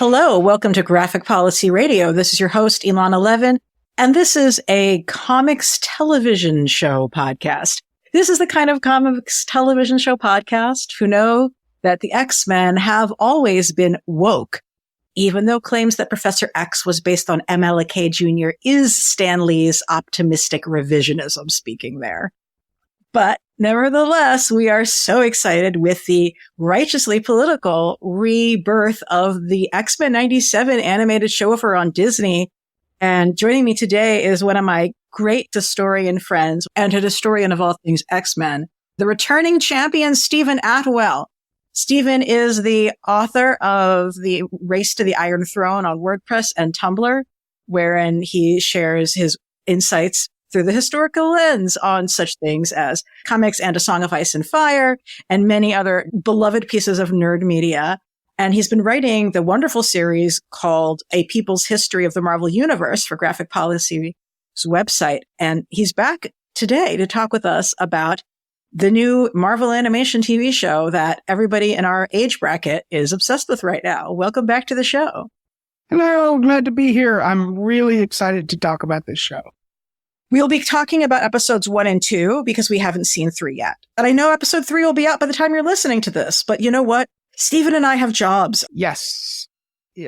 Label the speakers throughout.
Speaker 1: Hello, welcome to Graphic Policy Radio. This is your host, Ilana Levin, and this is a comics television show podcast. This is the kind of comics television show podcast who know that the X-Men have always been woke, even though claims that Professor X was based on MLK Jr. is Stan Lee's optimistic revisionism speaking there. But nevertheless, we are so excited with the righteously political rebirth of the X-Men 97 animated show over on Disney. And joining me today is one of my great historian friends and a historian of all things X-Men, the returning champion, Stephen Attewell. Stephen is the author of The Race to the Iron Throne on WordPress and Tumblr, wherein he shares his insights through the historical lens on such things as comics and A Song of Ice and Fire and many other beloved pieces of nerd media. And he's been writing the wonderful series called A People's History of the Marvel Universe for Graphic Policy's website. And he's back today to talk with us about the new Marvel animation TV show that everybody in our age bracket is obsessed with right now. Welcome back to the show.
Speaker 2: Hello, glad to be here. I'm really excited to talk about this show.
Speaker 1: We'll be talking about episodes 1 and 2 because we haven't seen 3 yet. And I know episode 3 will be out by the time you're listening to this. But you know what? Stephen and I have jobs.
Speaker 2: Yes.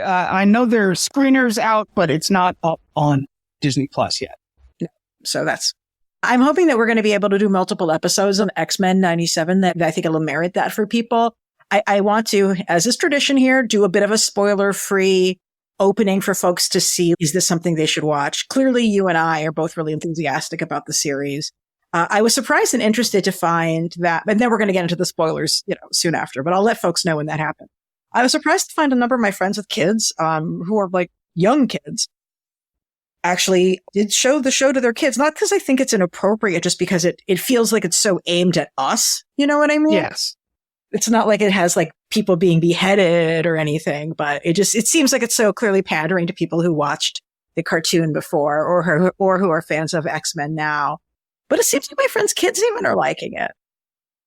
Speaker 2: I know there are screeners out, but it's not up on Disney Plus yet.
Speaker 1: No. So I'm hoping that we're going to be able to do multiple episodes on X-Men 97 that I think it'll merit that for people. I want to, as is tradition here, do a bit of a spoiler-free opening for folks to see, is this something they should watch? Clearly, you and I are both really enthusiastic about the series. I was surprised and interested to find that, and then we're going to get into the spoilers, soon after, but I'll let folks know when that happens. I was surprised to find a number of my friends with kids, who are like young kids, actually did show the show to their kids. Not because I think it's inappropriate, just because it feels like it's so aimed at us. You know what I mean?
Speaker 2: Yes.
Speaker 1: It's not like it has like people being beheaded or anything, but it seems like it's so clearly pandering to people who watched the cartoon before or who are fans of X-Men now. But it seems like my friends' kids even are liking it.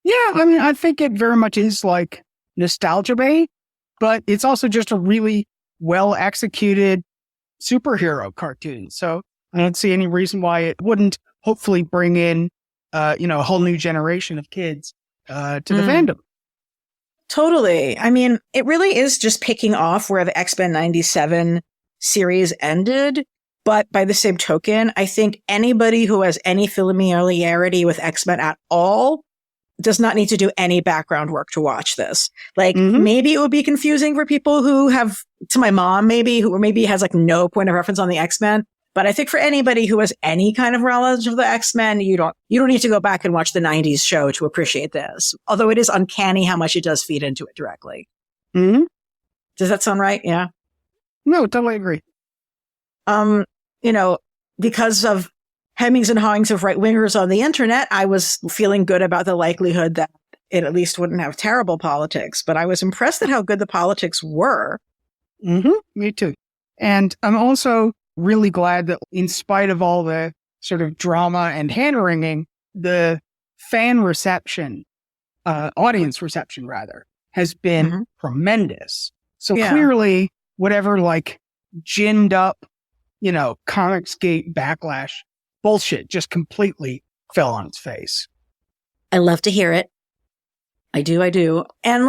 Speaker 2: Yeah, I mean, I think it very much is like nostalgia bait, but it's also just a really well executed superhero cartoon. So I don't see any reason why it wouldn't hopefully bring in, a whole new generation of kids to the fandom.
Speaker 1: Totally. I mean, it really is just picking off where the X-Men 97 series ended. But by the same token, I think anybody who has any familiarity with X-Men at all does not need to do any background work to watch this. Like, maybe it would be confusing for people who have, to my mom, who maybe has like no point of reference on the X-Men. But I think for anybody who has any kind of knowledge of the X-Men, you don't need to go back and watch the 90s show to appreciate this. Although it is uncanny how much it does feed into it directly.
Speaker 2: Mm-hmm.
Speaker 1: Does that sound right? Yeah.
Speaker 2: No, totally agree.
Speaker 1: Because of hemmings and hawings of right-wingers on the internet, I was feeling good about the likelihood that it at least wouldn't have terrible politics. But I was impressed at how good the politics were.
Speaker 2: Mm-hmm. Me too. And I'm also really glad that in spite of all the sort of drama and hand-wringing, the fan reception, audience reception rather, has been tremendous. So clearly, whatever like ginned up, Comicsgate backlash bullshit just completely fell on its face.
Speaker 1: I love to hear it. I do. And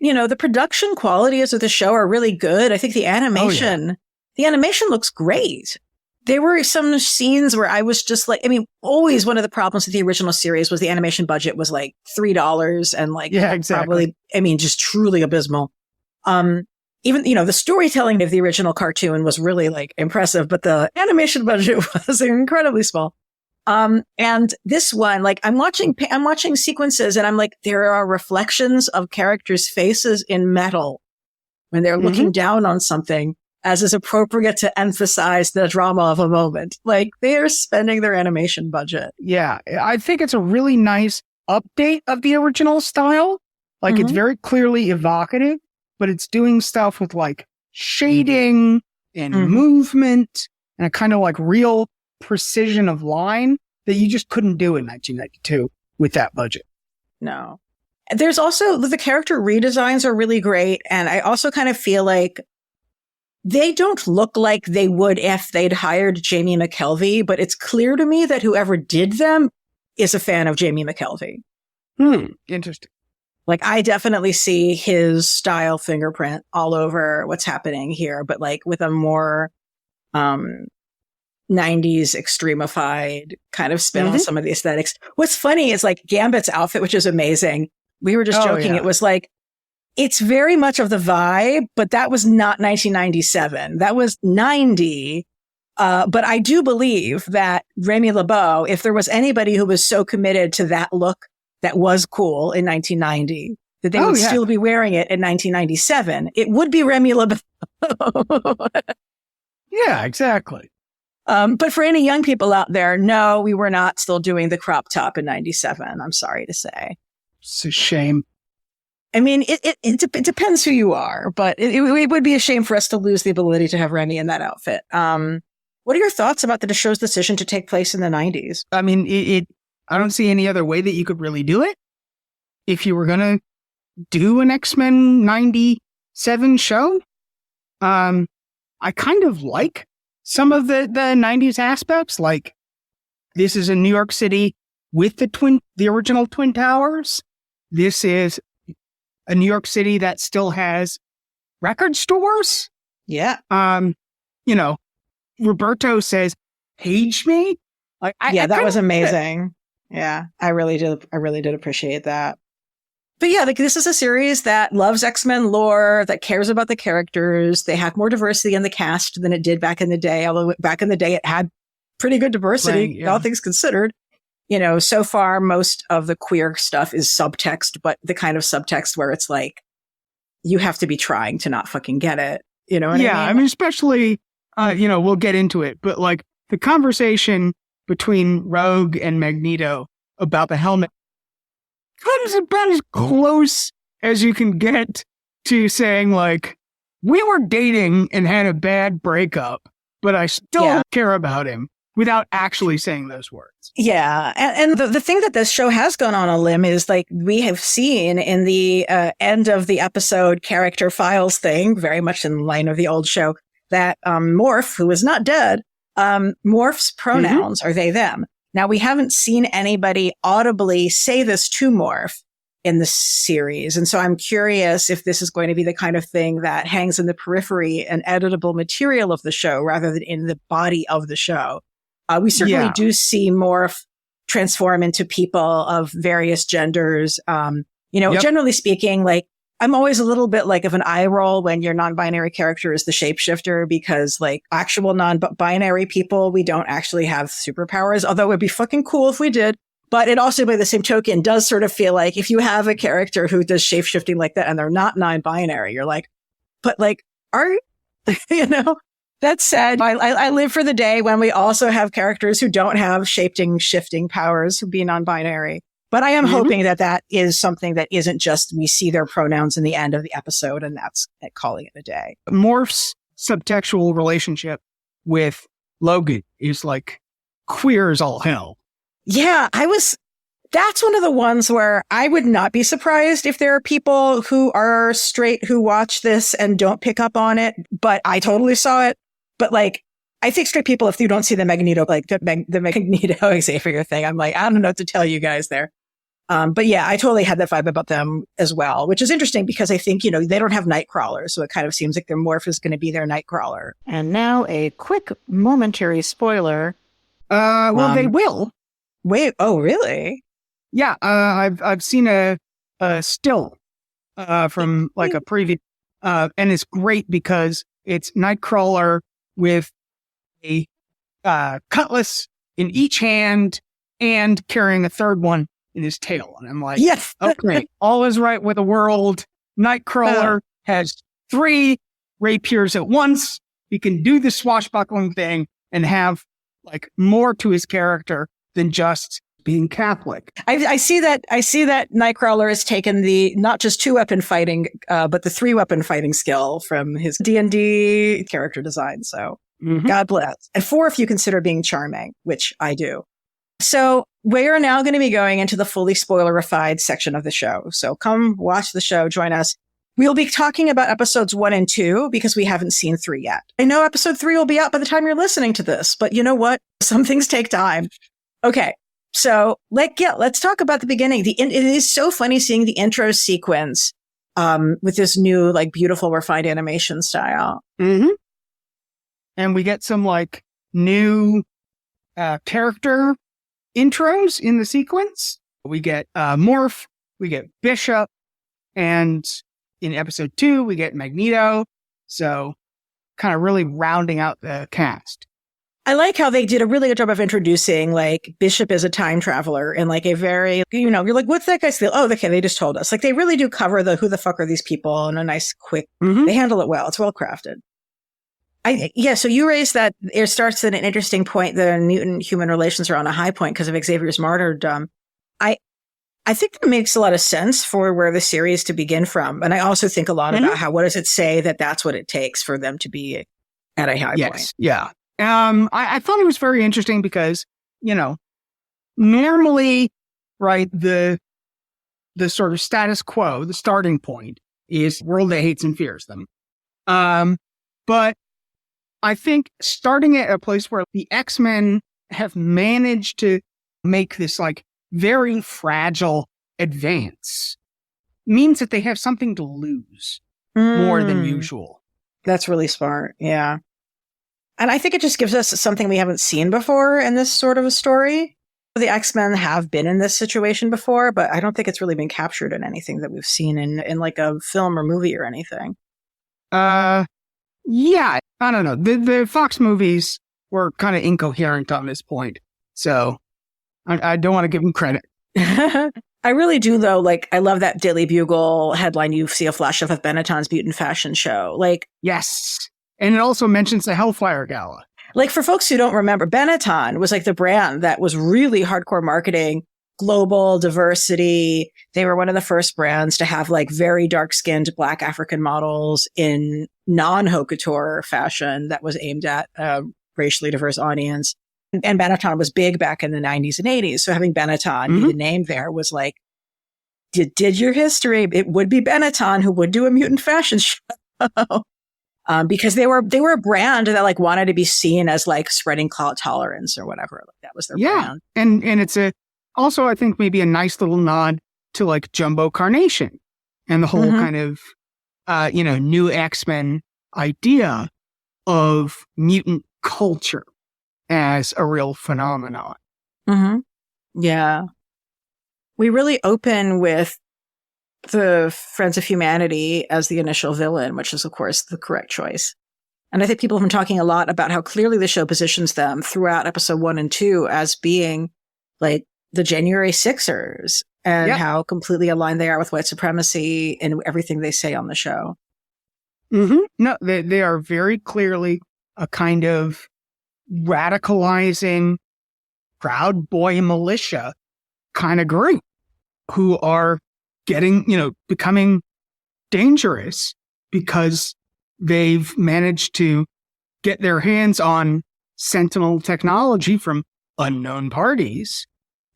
Speaker 1: the production qualities of the show are really good. I think the animation looks great. There were some scenes where I was just like, always one of the problems with the original series was the animation budget was like $3 and
Speaker 2: exactly.
Speaker 1: probably, just truly abysmal. Even, the storytelling of the original cartoon was really like impressive, but the animation budget was incredibly small. And this one, I'm watching sequences and I'm like, there are reflections of characters' faces in metal when they're looking down on something, as is appropriate to emphasize the drama of a moment. Like, they are spending their animation budget.
Speaker 2: Yeah, I think it's a really nice update of the original style. It's very clearly evocative, but it's doing stuff with shading and movement and a kind of real precision of line that you just couldn't do in 1992 with that budget.
Speaker 1: No. There's also the character redesigns are really great. And I also kind of feel like they don't look like they would if they'd hired Jamie McKelvey, but it's clear to me that whoever did them is a fan of Jamie McKelvey.
Speaker 2: Interesting.
Speaker 1: Like, I definitely see his style fingerprint all over what's happening here, but like with a more 90s extremified kind of spin on some of the aesthetics. What's funny is like Gambit's outfit, which is amazing. We were just joking. It was like, it's very much of the vibe, but that was not 1997. That was 90. But I do believe that Remy LeBeau, if there was anybody who was so committed to that look that was cool in 1990, that they would still be wearing it in 1997, it would be Remy LeBeau.
Speaker 2: Yeah, exactly.
Speaker 1: But for any young people out there, no, we were not still doing the crop top in 97. I'm sorry to say.
Speaker 2: It's a shame.
Speaker 1: I mean, it depends who you are, but it would be a shame for us to lose the ability to have Remy in that outfit. What are your thoughts about the show's decision to take place in the 90s?
Speaker 2: I mean, I don't see any other way that you could really do it. If you were going to do an X-Men 97 show, I kind of like some of the 90s aspects. Like, this is in New York City with the original Twin Towers. This is a New York City that still has record stores.
Speaker 1: Yeah.
Speaker 2: Roberto says, "Page me." Like,
Speaker 1: that was amazing. Yeah, I really did appreciate that. But yeah, like, this is a series that loves X-Men lore, that cares about the characters. They have more diversity in the cast than it did back in the day. Although back in the day, it had pretty good diversity, all things considered. So far, most of the queer stuff is subtext, but the kind of subtext where it's like, you have to be trying to not fucking get it. You know what I mean?
Speaker 2: I mean, especially, we'll get into it, but like the conversation between Rogue and Magneto about the helmet comes about as close as you can get to saying, like, we were dating and had a bad breakup, but I still care about him, without actually saying those words.
Speaker 1: Yeah. And the thing that this show has gone on a limb is, like, we have seen in the end of the episode character files thing, very much in line of the old show, that Morph, who is not dead, Morph's pronouns are they, them. Now, we haven't seen anybody audibly say this to Morph in the series. And so I'm curious if this is going to be the kind of thing that hangs in the periphery and editable material of the show rather than in the body of the show. We certainly do see Morph transform into people of various genders. Generally speaking, like, I'm always a little bit like of an eye roll when your non-binary character is the shapeshifter, because like actual non-binary people, we don't actually have superpowers, although it would be fucking cool if we did. But it also, by the same token, does sort of feel like if you have a character who does shapeshifting like that and they're not non-binary, you're like, but like, that said, I live for the day when we also have characters who don't have shifting powers, who be non-binary. But I am hoping that is something that isn't just we see their pronouns in the end of the episode and that's calling it a day.
Speaker 2: Morph's subtextual relationship with Logan is like queer as all hell.
Speaker 1: Yeah, that's one of the ones where I would not be surprised if there are people who are straight who watch this and don't pick up on it, but I totally saw it. But like, I think straight people, if you don't see the Magneto, like the Magneto Xavier thing, I'm like, I don't know what to tell you guys there. But yeah, I totally had that vibe about them as well, which is interesting because I think, they don't have Nightcrawler. So it kind of seems like their Morph is going to be their Nightcrawler. And now a quick momentary spoiler.
Speaker 2: They will.
Speaker 1: Wait, oh, really?
Speaker 2: Yeah. I've seen a still, from like a preview, and it's great because it's Nightcrawler with a, cutlass in each hand and carrying a third one in his tail. And I'm like,
Speaker 1: yes,
Speaker 2: okay, all is right with the world. Nightcrawler has 3 rapiers at once. He can do the swashbuckling thing and have like more to his character than just being Catholic.
Speaker 1: I see that Nightcrawler has taken the not just 2-weapon fighting, but the 3-weapon fighting skill from his D&D character design. So God bless. And 4 if you consider being charming, which I do. So we are now going to be going into the fully spoilerified section of the show. So come watch the show, join us. We'll be talking about episodes 1 and 2 because we haven't seen 3 yet. I know episode 3 will be out by the time you're listening to this, but you know what? Some things take time. Okay. So let's talk about the beginning. It is so funny seeing the intro sequence, with this new, like, beautiful refined animation style.
Speaker 2: Mm-hmm. And we get some like new, character intros in the sequence. We get, Morph, we get Bishop, and in episode 2, we get Magneto. So kind of really rounding out the cast.
Speaker 1: I like how they did a really good job of introducing, like, Bishop as a time traveler in, like, a very, you're like, what's that guy's deal? Oh, okay, they just told us. Like, they really do cover who the fuck are these people in a nice, quick, they handle it well. It's well crafted. So you raised that it starts at an interesting point. The mutant-human relations are on a high point because of Xavier's martyrdom. I think that makes a lot of sense for where the series to begin from. And I also think a lot about what does it say that that's what it takes for them to be at a high point.
Speaker 2: Yeah. I thought it was very interesting because, normally, right, the sort of status quo, the starting point is world that hates and fears them. But I think starting at a place where the X-Men have managed to make this, like, very fragile advance means that they have something to lose more than usual.
Speaker 1: That's really smart. Yeah. And I think it just gives us something we haven't seen before in this sort of a story. The X-Men have been in this situation before, but I don't think it's really been captured in anything that we've seen in like a film or movie or anything.
Speaker 2: Yeah, I don't know. The Fox movies were kind of incoherent on this point. So I don't want to give them credit.
Speaker 1: I really do, though. Like, I love that Daily Bugle headline. You see a flash of Benetton's mutant fashion show. Like,
Speaker 2: yes. And it also mentions the Hellfire Gala.
Speaker 1: Like, for folks who don't remember, Benetton was like the brand that was really hardcore marketing, global diversity. They were one of the first brands to have, like, very dark-skinned Black African models in non-haute couture fashion that was aimed at a racially diverse audience. And Benetton was big back in the 90s and 80s. So having Benetton be the name there was like, did your history. It would be Benetton who would do a mutant fashion show. Because they were a brand that, like, wanted to be seen as, like, spreading tolerance or whatever. Like, that was their brand.
Speaker 2: And it's also, I think, maybe a nice little nod to, like, Jumbo Carnation and the whole kind of, new X-Men idea of mutant culture as a real phenomenon.
Speaker 1: Yeah. We really open with the Friends of Humanity as the initial villain, which is, of course, the correct choice. And I think people have been talking a lot about how clearly the show positions them throughout episode 1 and 2 as being, like, the January Sixers and how completely aligned they are with white supremacy in everything they say on the show.
Speaker 2: No, they are very clearly a kind of radicalizing Proud Boy militia kind of group who are becoming dangerous because they've managed to get their hands on Sentinel technology from unknown parties,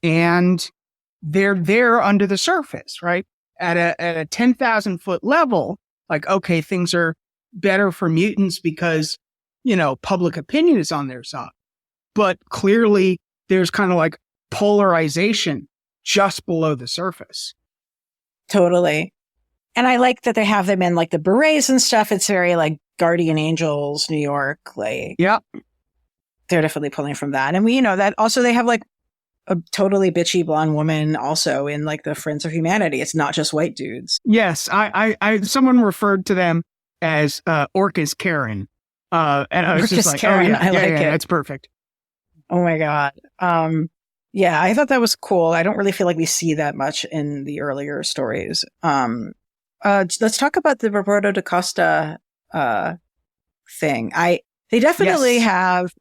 Speaker 2: and they're there under the surface, right? At a 10,000-foot level, like, okay, things are better for mutants because, public opinion is on their side. But clearly there's kind of like polarization just below the surface.
Speaker 1: Totally. And I like that they have them in, like, the berets and stuff. It's very, like, Guardian Angels, New York. Like, they're definitely pulling from that. And we, that also they have, like, a totally bitchy blonde woman also in, like, the Friends of Humanity. It's not just white dudes.
Speaker 2: Yes. I someone referred to them as Orcus Karen. And I was just like,
Speaker 1: Karen, I like it.
Speaker 2: That's perfect.
Speaker 1: Oh my God. Yeah, I thought that was cool. I don't really feel like we see that much in the earlier stories. Let's talk about the Roberto da Costa thing. They definitely have.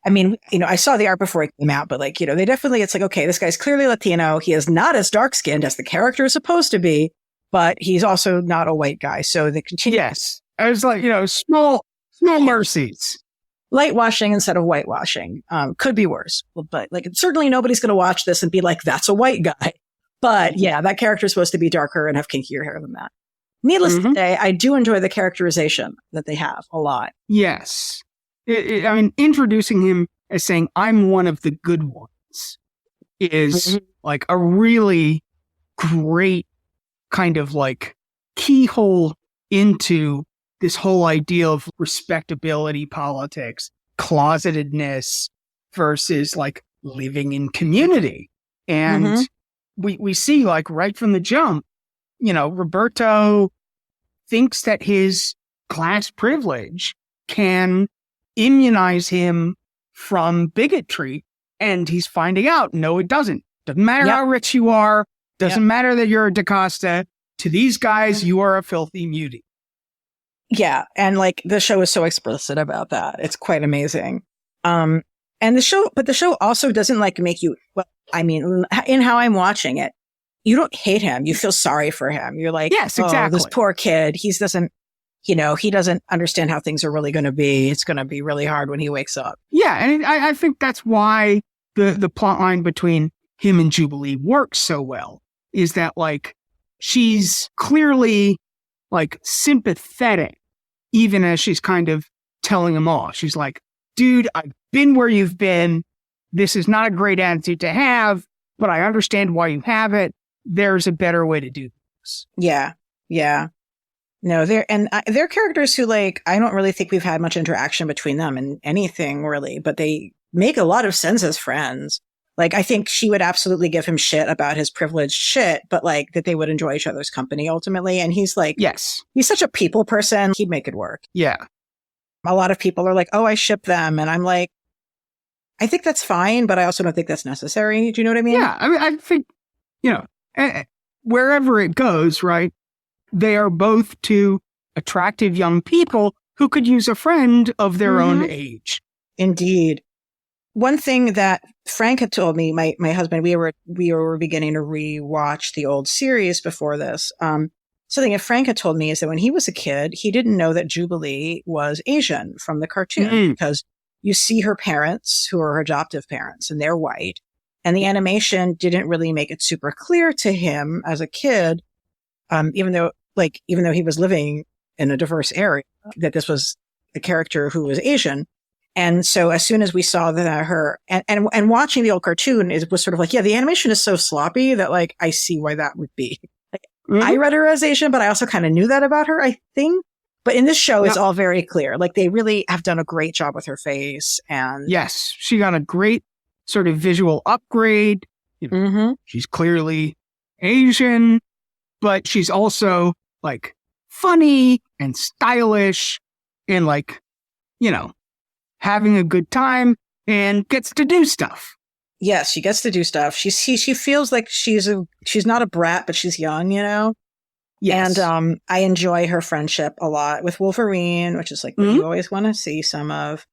Speaker 1: I mean, I saw the art before it came out, but, like, they definitely. It's like, okay, this guy's clearly Latino. He is not as dark skinned as the character is supposed to be, but he's also not a white guy. So they continue.
Speaker 2: Yes, I was like, small mercies.
Speaker 1: Lightwashing instead of whitewashing could be worse, but, like, certainly nobody's going to watch this and be like, that's a white guy. But yeah, that character is supposed to be darker and have kinkier hair than that. Needless to say, I do enjoy the characterization that they have a lot.
Speaker 2: Yes. I mean, introducing him as saying, I'm one of the good ones is like a really great kind of like keyhole into this whole idea of respectability politics, closetedness versus like living in community. And we see like right from the jump, Roberto thinks that his class privilege can immunize him from bigotry. And he's finding out, no, it doesn't. Doesn't matter how rich you are. Doesn't matter that you're a DaCosta. To these guys, you are a filthy mutie.
Speaker 1: Yeah. And like the show is so explicit about that. It's quite amazing. And the show also doesn't like make you, well, I mean, in how I'm watching it, you don't hate him. You feel sorry for him. You're like,
Speaker 2: yes, exactly.
Speaker 1: This poor kid. He doesn't understand how things are really going to be. It's going to be really hard when he wakes up.
Speaker 2: Yeah. And I think that's why the plot line between him and Jubilee works so well, is that like, she's clearly like sympathetic, even as she's kind of telling him off. She's like, dude, I've been where you've been. This is not a great attitude to have, but I understand why you have it. There's a better way to do this.
Speaker 1: Yeah. Yeah. No, they're characters who like, I don't really think we've had much interaction between them in anything really, but they make a lot of sense as friends. Like, I think she would absolutely give him shit about his privileged shit, but like that they would enjoy each other's company ultimately. And he's like,
Speaker 2: yes,
Speaker 1: he's such a people person. He'd make it work.
Speaker 2: Yeah.
Speaker 1: A lot of people are like, oh, I ship them. And I'm like, I think that's fine, but I also don't think that's necessary. Do you know what I mean?
Speaker 2: Yeah. I mean, I think, wherever it goes, right? They are both two attractive young people who could use a friend of their own age.
Speaker 1: Indeed. One thing that Frank had told me, my husband, we were beginning to rewatch the old series before this. Something that Frank had told me is that when he was a kid, he didn't know that Jubilee was Asian from the cartoon because you see her parents, who are her adoptive parents, and they're white. And the animation didn't really make it super clear to him as a kid, even though he was living in a diverse area, that this was a character who was Asian. And so as soon as we saw that her and watching the old cartoon, it was sort of like, yeah, the animation is so sloppy that like, I see why that would be. Like, I read her as Asian, but I also kind of knew that about her, I think. But in this show, it's all very clear. Like they really have done a great job with her face. And
Speaker 2: yes, she got a great sort of visual upgrade. She's clearly Asian, but she's also like funny and stylish and like, having a good time and gets to do stuff.
Speaker 1: Yes, she gets to do stuff. She feels like she's not a brat, but she's young, Yes. And I enjoy her friendship a lot with Wolverine, which is like what you always want to see some of.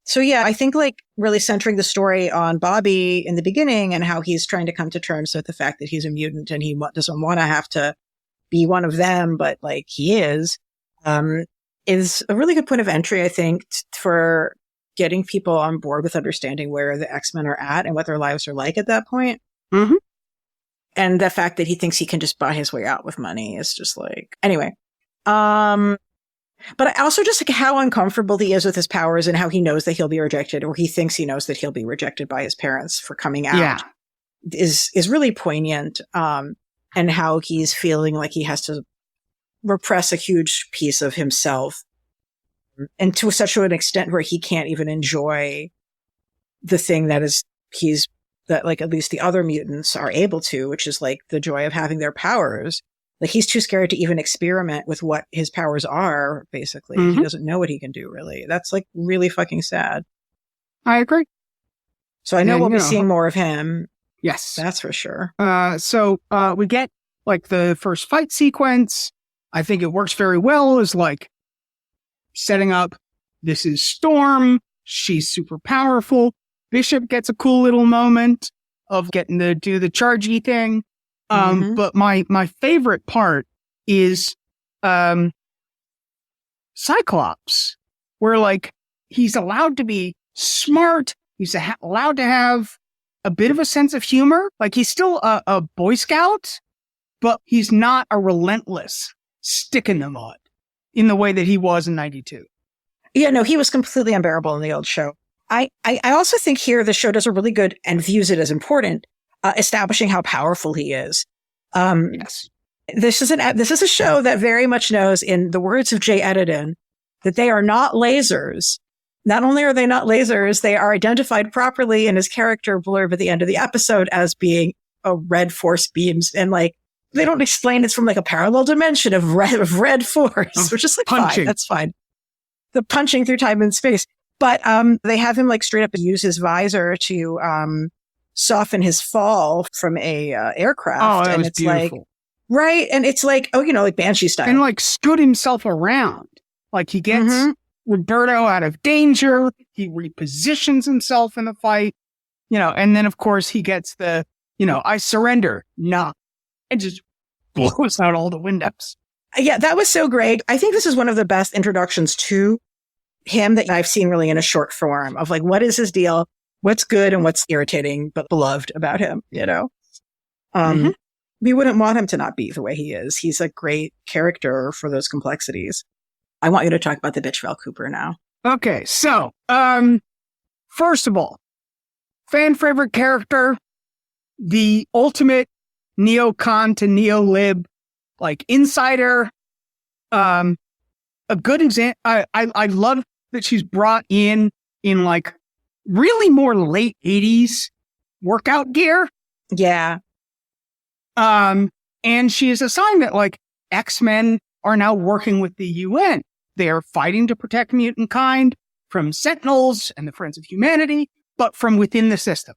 Speaker 1: So yeah, I think like really centering the story on Bobby in the beginning and how he's trying to come to terms with the fact that he's a mutant and he doesn't want to have to be one of them, but like he is a really good point of entry, I think, for getting people on board with understanding where the X-Men are at and what their lives are like at that point. And the fact that he thinks he can just buy his way out with money is just like, anyway. But I also just like how uncomfortable he is with his powers and how he knows that he'll be rejected, or he thinks he knows that he'll be rejected by his parents for coming out is really poignant. And how he's feeling like he has to repress a huge piece of himself, and to such an extent where he can't even enjoy the thing that like at least the other mutants are able to, which is like the joy of having their powers. Like he's too scared to even experiment with what his powers are, basically. He doesn't know what he can do, really. That's like really fucking sad.
Speaker 2: I agree.
Speaker 1: So I know we'll be seeing more of him.
Speaker 2: Yes.
Speaker 1: That's for sure.
Speaker 2: So we get like the first fight sequence. I think it works very well as like setting up, this is Storm. She's super powerful. Bishop gets a cool little moment of getting to do the chargey thing. But my favorite part is Cyclops, where like he's allowed to be smart. He's allowed to have a bit of a sense of humor. Like he's still a Boy Scout, but he's not a relentless stick in the mud in the way that he was in 92.
Speaker 1: Yeah, no, he was completely unbearable in the old show. I also think here the show does a really good and views it as important, establishing how powerful he is.
Speaker 2: Yes.
Speaker 1: This is a show that very much knows, in the words of Jay Edidin, that they are not lasers. Not only are they not lasers, they are identified properly in his character blurb at the end of the episode as being a red force beams. And like, they don't explain it's from like a parallel dimension of red force, which is like
Speaker 2: punching.
Speaker 1: fine. That's fine. The punching through time and space. But they have him like straight up use his visor to soften his fall from a aircraft.
Speaker 2: Oh, that
Speaker 1: and
Speaker 2: was
Speaker 1: it's
Speaker 2: beautiful.
Speaker 1: like, right. And it's like, oh, like Banshee style.
Speaker 2: And like stood himself around. Like he gets Roberto out of danger. He repositions himself in the fight, and then of course he gets the, I surrender. Nah. And just blows out all the windows.
Speaker 1: Yeah, that was so great. I think this is one of the best introductions to him that I've seen really in a short form of like, what is his deal? What's good and what's irritating but beloved about him, We wouldn't want him to not be the way he is. He's a great character for those complexities. I want you to talk about the bitch Val Cooper now.
Speaker 2: Okay, so, first of all, fan favorite character, the ultimate neocon to neo-lib, like insider, a good example. I love that she's brought in like really more late 80s workout gear.
Speaker 1: Yeah.
Speaker 2: And she is a sign that like X-Men are now working with the UN. They are fighting to protect mutant kind from Sentinels and the Friends of Humanity, but from within the system.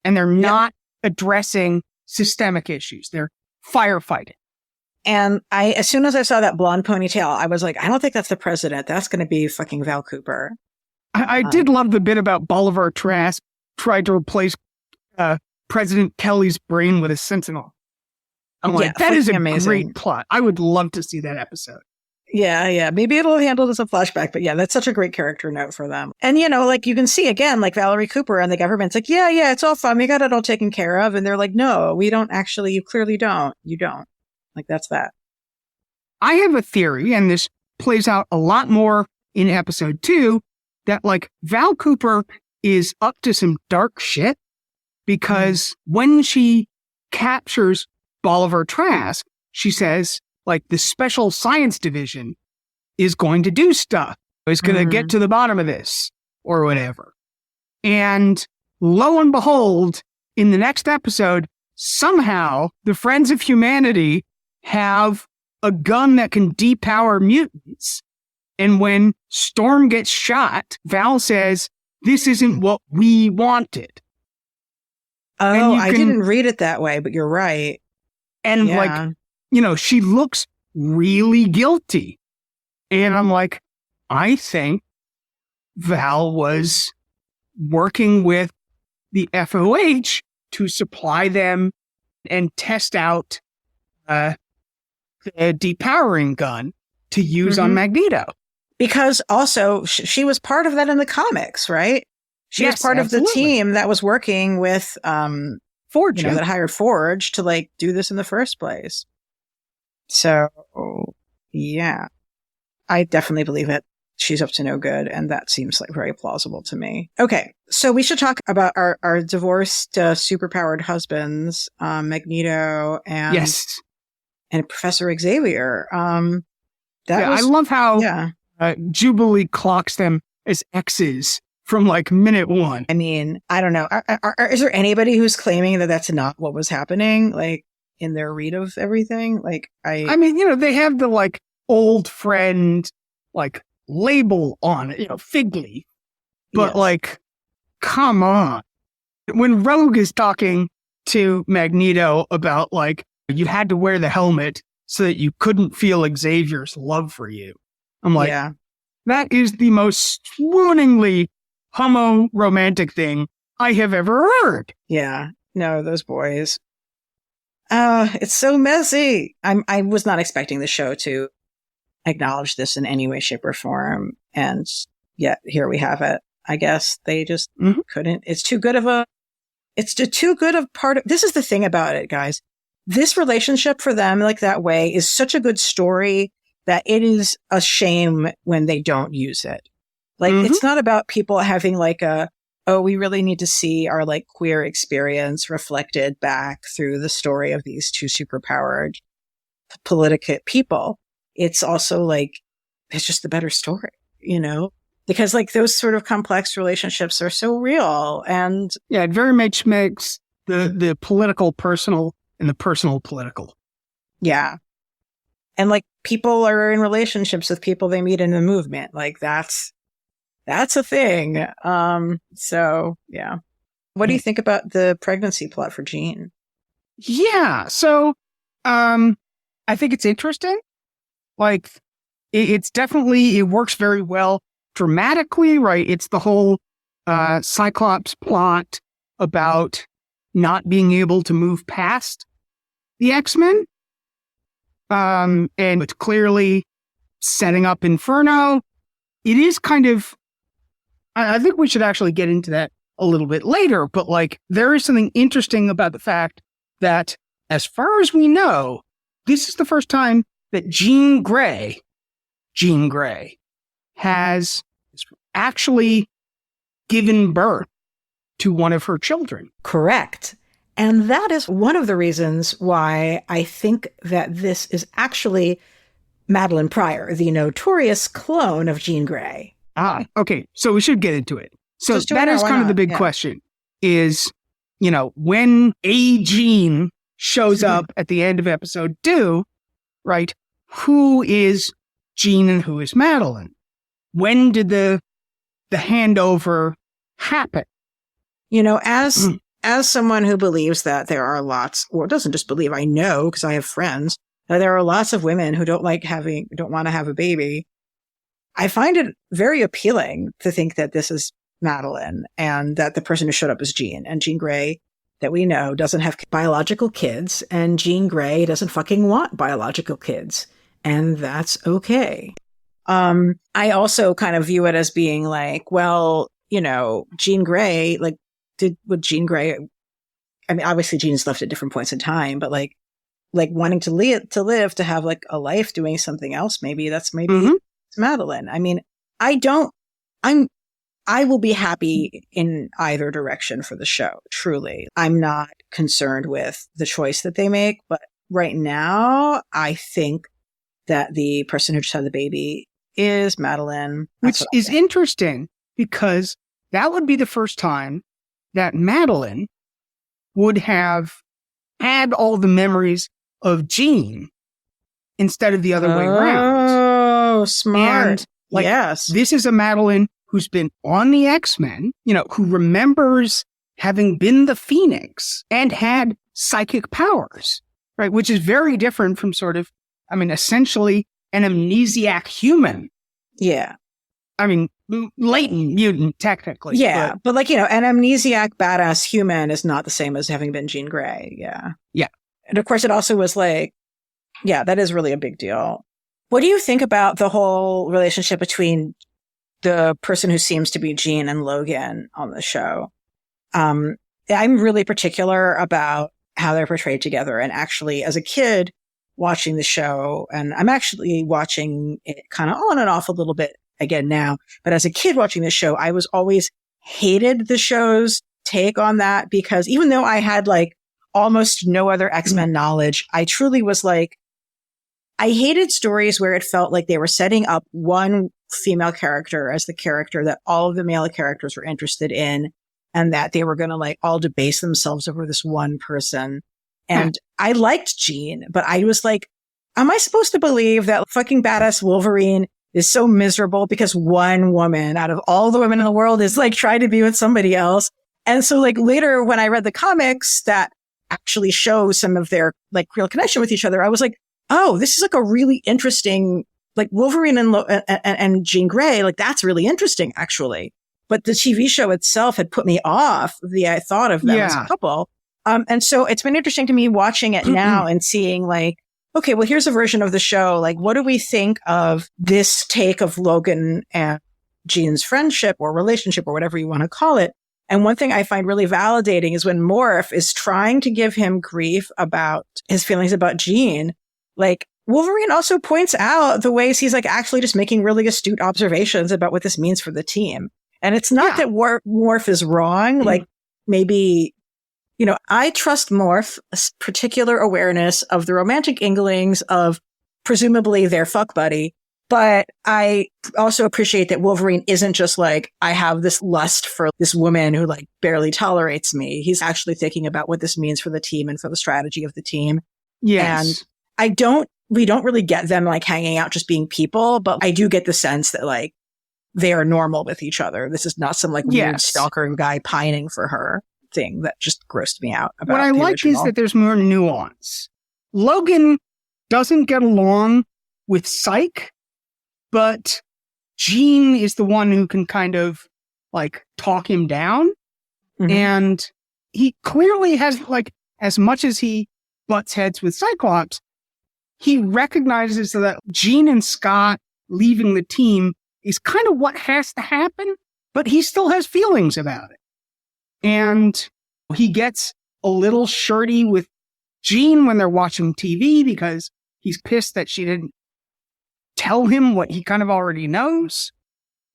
Speaker 2: And they're not addressing systemic issues. They're firefighting.
Speaker 1: And as soon as I saw that blonde ponytail, I was like, I don't think that's the president. That's going to be fucking Val Cooper.
Speaker 2: I did love the bit about Bolivar Trask tried to replace President Kelly's brain with a Sentinel. I'm like, that is a amazing. Great plot. I would love to see that episode.
Speaker 1: Yeah. Maybe it'll handle as a flashback, but yeah, that's such a great character note for them. And, like you can see again, like Valerie Cooper and the government's like, yeah, it's all fine. We got it all taken care of. And they're like, no, we don't actually, you clearly don't. You don't. Like, that's that.
Speaker 2: I have a theory, and this plays out a lot more in episode 2, that like Val Cooper is up to some dark shit because when she captures Bolivar Trask, she says, like, the Special Science Division is going to do stuff. It's going to get to the bottom of this or whatever. And lo and behold, in the next episode, somehow the Friends of Humanity have a gun that can depower mutants. And when Storm gets shot, Val says, this isn't what we wanted.
Speaker 1: Oh, I didn't read it that way, but you're right.
Speaker 2: And like, she looks really guilty. And I'm like, I think Val was working with the FOH to supply them and test out the depowering gun to use on Magneto.
Speaker 1: Because also she was part of that in the comics, right? She was part of the team that was working with Forge, that hired Forge to like do this in the first place. So, yeah, I definitely believe it. She's up to no good, and that seems like very plausible to me. Okay, so we should talk about our divorced, superpowered husbands, Magneto and Professor Xavier.
Speaker 2: I love how Jubilee clocks them as exes from like minute one.
Speaker 1: I mean, I don't know. Is there anybody who's claiming that that's not what was happening? Like in their read of everything? Like I mean,
Speaker 2: they have the like old friend like label on it, fig leaf. But like, come on. When Rogue is talking to Magneto about like, you had to wear the helmet so that you couldn't feel Xavier's love for you. I'm like, that is the most swooningly homo-romantic thing I have ever heard.
Speaker 1: Yeah. No, those boys. It's so messy. I was not expecting the show to acknowledge this in any way, shape, or form. And yet here we have it. I guess they just couldn't. It's too good of part of, this is the thing about it, guys. this relationship for them like that way is such a good story that it is a shame when they don't use it. Like, it's not about people having like we really need to see our like queer experience reflected back through the story of these two superpowered politicate people. It's also like, it's just the better story, because like those sort of complex relationships are so real. And
Speaker 2: yeah, it very much makes the political personal and the personal political.
Speaker 1: Yeah. And like people are in relationships with people they meet in the movement. Like that's a thing. So yeah. What do you think about the pregnancy plot for Jean?
Speaker 2: Yeah. So, I think it's interesting. Like it's definitely, it works very well dramatically, right? It's the whole, Cyclops plot about not being able to move past the X-Men. And it's clearly setting up Inferno. It is kind of, I think we should actually get into that a little bit later, but like there is something interesting about the fact that as far as we know, this is the first time that Jean Grey has actually given birth to one of her children.
Speaker 1: Correct. And that is one of the reasons why I think that this is actually Madeline Pryor, the notorious clone of Jean Grey.
Speaker 2: Okay. So we should get into it. So that is kind of the big question is, when a Jean shows up at the end of episode 2, right? Who is Jean and who is Madeline? When did the handover happen?
Speaker 1: As someone who believes that there are lots, or doesn't just believe, I know because I have friends, that there are lots of women who don't want to have a baby. I find it very appealing to think that this is Madeline and that the person who showed up is Jean, and Jean Grey that we know doesn't have biological kids, and Jean Grey doesn't fucking want biological kids, and that's okay. I also kind of view it as being like, well, Jean Grey, like, Jean Grey, I mean, obviously Jean's left at different points in time, but like wanting to live, to have like a life doing something else, maybe it's Madeline. I mean, I will be happy in either direction for the show. Truly. I'm not concerned with the choice that they make, but right now I think that the person who just had the baby is Madeline.
Speaker 2: Which is interesting because that would be the first time that Madeline would have had all the memories of Jean instead of the other way around.
Speaker 1: Oh, smart.
Speaker 2: And,
Speaker 1: yes.
Speaker 2: This is a Madeline who's been on the X-Men, who remembers having been the Phoenix and had psychic powers, right? Which is very different from essentially an amnesiac human.
Speaker 1: Yeah.
Speaker 2: I mean, latent mutant, technically.
Speaker 1: Yeah, but an amnesiac badass human is not the same as having been Jean Grey. Yeah.
Speaker 2: Yeah.
Speaker 1: And of course, it also was that is really a big deal. What do you think about the whole relationship between the person who seems to be Jean and Logan on the show? I'm really particular about how they're portrayed together. And actually, as a kid watching the show, and I'm actually watching it kind of on and off a little bit again now, but as a kid watching the show, I was always hated the show's take on that, because even though I had almost no other X-Men knowledge, I truly was I hated stories where it felt like they were setting up one female character as the character that all of the male characters were interested in, and that they were going to all debase themselves over this one person. And I liked Jean, but I was am I supposed to believe that fucking badass Wolverine is so miserable because one woman out of all the women in the world is trying to be with somebody else? And so later when I read the comics that actually show some of their real connection with each other, I was oh, this is a really interesting, Wolverine and Jean Grey, that's really interesting actually. But the TV show itself had put me off the thought of them as a couple. And so it's been interesting to me watching it now and seeing okay, well, here's a version of the show. What do we think of this take of Logan and Jean's friendship or relationship or whatever you want to call it? And one thing I find really validating is when Morph is trying to give him grief about his feelings about Jean, like Wolverine also points out the ways he's like actually just making really astute observations about what this means for the team. And it's not that Morph is wrong. Like maybe, you know, I trust Morph's particular awareness of the romantic inklings of presumably their fuck buddy. But I also appreciate that Wolverine isn't just like, I have this lust for this woman who like barely tolerates me. He's actually thinking about what this means for the team and for the strategy of the team.
Speaker 2: Yes.
Speaker 1: And we don't really get them like hanging out just being people, but I do get the sense that like they are normal with each other. This is not some like weird stalker guy pining for her thing that just grossed me out about
Speaker 2: what I like
Speaker 1: original.
Speaker 2: is that there's more nuance. Logan doesn't get along with Psyche, but Jean is the one who can kind of like talk him down. Mm-hmm. And he clearly has like, as much as he butts heads with Cyclops, he recognizes that Jean and Scott leaving the team is kind of what has to happen, but he still has feelings about it. And he gets a little shirty with Jean when they're watching TV because he's pissed that she didn't tell him what he kind of already knows.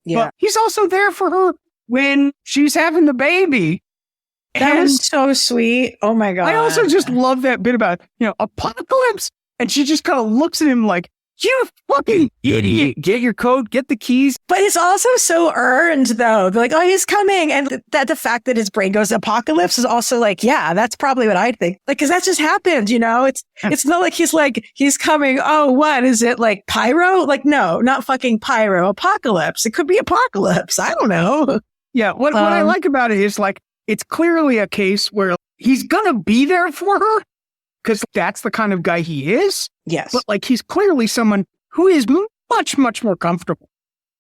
Speaker 2: Yeah. But he's also there for her when she's having the baby.
Speaker 1: That was so sweet. Oh my God.
Speaker 2: I also just love that bit about, you know, apocalypse. And she just kind of looks at him like, you fucking idiot. Get your coat, get the keys.
Speaker 1: But it's also so earned, though. They're like, oh, he's coming. And that the fact that his brain goes apocalypse is also like, yeah, that's probably what I think. Like, because that just happened, you know? It's not like he's coming. Oh, what? Is it like pyro? Like, no, not fucking pyro. Apocalypse. It could be apocalypse. I don't know.
Speaker 2: Yeah. What I like about it is like, it's clearly a case where he's going to be there for her. Because that's the kind of guy he is.
Speaker 1: Yes.
Speaker 2: But like he's clearly someone who is much, much more comfortable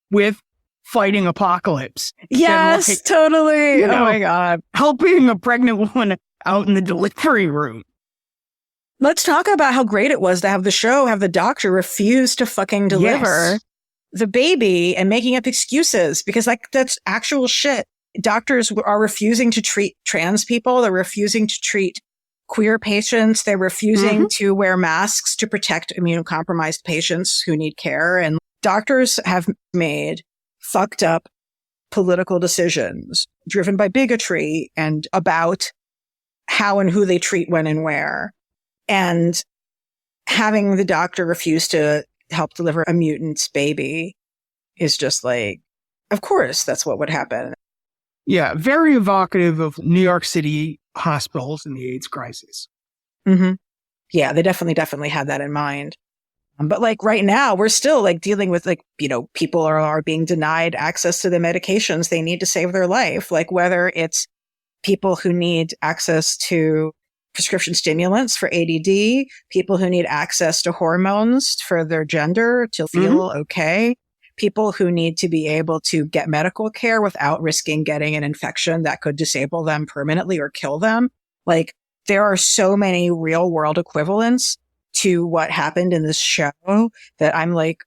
Speaker 2: with fighting apocalypse.
Speaker 1: Yes, totally.
Speaker 2: You know,
Speaker 1: oh my God.
Speaker 2: Helping a pregnant woman out in the delivery room.
Speaker 1: Let's talk about how great it was to have the doctor refuse to fucking deliver the baby and making up excuses because like that's actual shit. Doctors are refusing to treat trans people. They're refusing to treat queer patients. They're refusing to wear masks to protect immunocompromised patients who need care. And doctors have made fucked up political decisions driven by bigotry and about how and who they treat when and where. And having the doctor refuse to help deliver a mutant's baby is just like, of course, that's what would happen.
Speaker 2: Yeah, very evocative of New York City hospitals in the AIDS crisis.
Speaker 1: Mm-hmm. Yeah, they definitely had that in mind. But like right now, we're still like dealing with like, you know, people are being denied access to the medications they need to save their life. Like whether it's people who need access to prescription stimulants for ADD, people who need access to hormones for their gender to feel okay, people who need to be able to get medical care without risking getting an infection that could disable them permanently or kill them. Like there are so many real world equivalents to what happened in this show that I'm like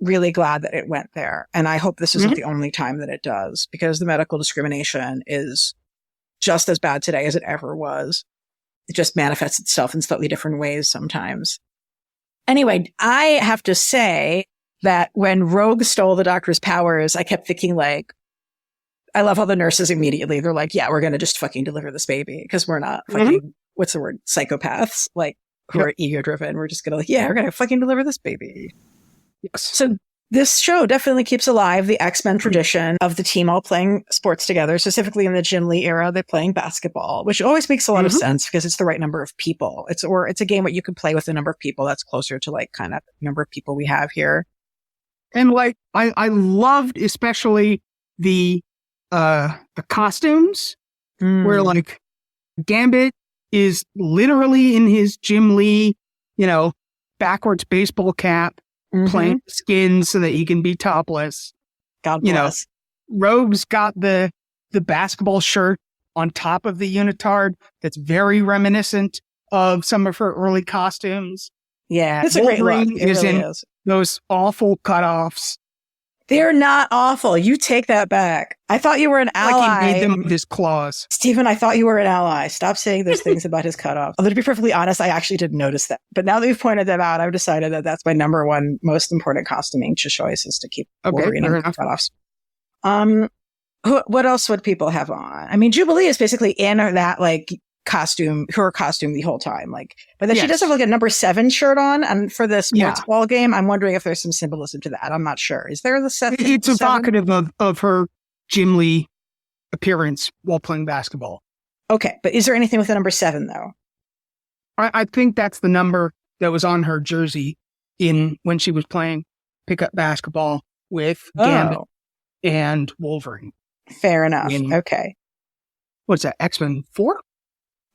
Speaker 1: really glad that it went there. And I hope this isn't the only time that it does, because the medical discrimination is just as bad today as it ever was. It just manifests itself in slightly different ways sometimes. Anyway, I have to say that when Rogue stole the doctor's powers, I kept thinking like, I love how the nurses immediately, they're like, yeah, we're going to just fucking deliver this baby because we're not fucking, what's the word? Psychopaths, like who are ego driven. We're just going to like, yeah, we're going to fucking deliver this baby.
Speaker 2: Yes.
Speaker 1: So this show definitely keeps alive the X-Men tradition of the team all playing sports together. Specifically in the Jim Lee era, they're playing basketball, which always makes a lot of sense because it's the right number of people. It's a game where you can play with a number of people that's closer to like kind of the number of people we have here.
Speaker 2: And like, I loved especially the costumes where like Gambit is literally in his Jim Lee, you know, backwards baseball cap, playing skin so that he can be topless.
Speaker 1: God bless.
Speaker 2: You know, Rogue's got the basketball shirt on top of the unitard that's very reminiscent of some of her early costumes.
Speaker 1: Yeah, it's a great look. It
Speaker 2: is
Speaker 1: really
Speaker 2: in those awful cutoffs.
Speaker 1: They're not awful. You take that back. I thought you were an ally.
Speaker 2: Like he made them with his claws.
Speaker 1: Stephen, I thought you were an ally. Stop saying those things about his cutoffs. Although to be perfectly honest, I actually didn't notice that. But now that you've pointed them out, I've decided that that's my number one most important costuming choice is to keep Wolverine on cutoffs. What else would people have on? I mean, Jubilee is basically in that like costume, her costume the whole time. Like, but then she does have like a number 7 shirt on. And for this sports ball game, I'm wondering if there's some symbolism to that. I'm not sure. Is there the set?
Speaker 2: It's evocative of her Jim Lee appearance while playing basketball.
Speaker 1: Okay. But is there anything with the number 7 though?
Speaker 2: I think that's the number that was on her jersey when she was playing pickup basketball with Gambit and Wolverine.
Speaker 1: Fair enough. Okay.
Speaker 2: What's that? X-Men 4?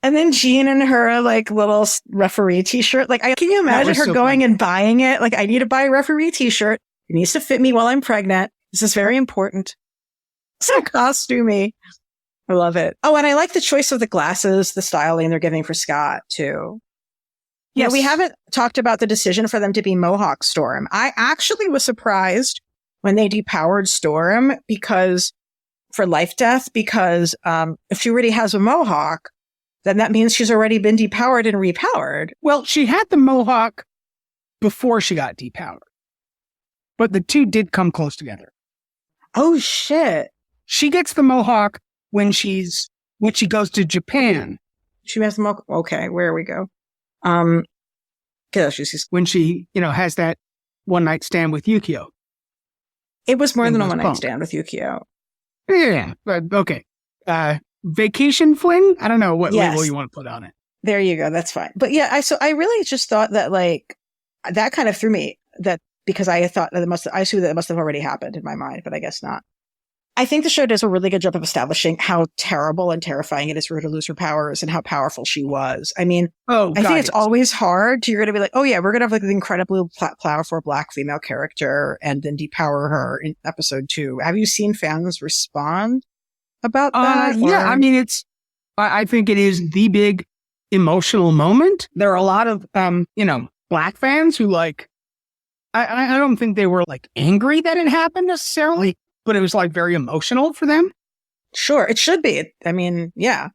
Speaker 1: And then Jean and her like little referee t-shirt. Like, can you imagine her going and buying it? Like, I need to buy a referee t-shirt. It needs to fit me while I'm pregnant. This is very important. So costumey. I love it. Oh, and I like the choice of the glasses, the styling they're giving for Scott too. Yes. Yeah, we haven't talked about the decision for them to be Mohawk Storm. I actually was surprised when they depowered Storm for life death, because if she already has a Mohawk, then that means she's already been depowered and repowered.
Speaker 2: Well, she had the Mohawk before she got depowered, but the two did come close together.
Speaker 1: Oh, shit.
Speaker 2: She gets the Mohawk when she goes to Japan.
Speaker 1: She has the Mohawk. Okay, where we go.
Speaker 2: When she, has that one night stand with Yukio.
Speaker 1: It was more than a one night stand with Yukio.
Speaker 2: Yeah, but okay. Vacation fling? I don't know what label you want to put on it.
Speaker 1: There you go. That's fine. But yeah, I really just thought that like that kind of threw me, that because I thought that I assumed that it must have already happened in my mind, but I guess not. I think the show does a really good job of establishing how terrible and terrifying it is for her to lose her powers and how powerful she was. I mean, I think it's always hard. You're going to be like, oh yeah, we're going to have like the incredibly powerful black female character and then depower her in episode 2. Have you seen fans respond about that?
Speaker 2: Yeah, I mean, I think it is the big emotional moment. There are a lot of, black fans who like, I don't think they were like angry that it happened necessarily, but it was like very emotional for them.
Speaker 1: Sure, it should be. I mean, yeah.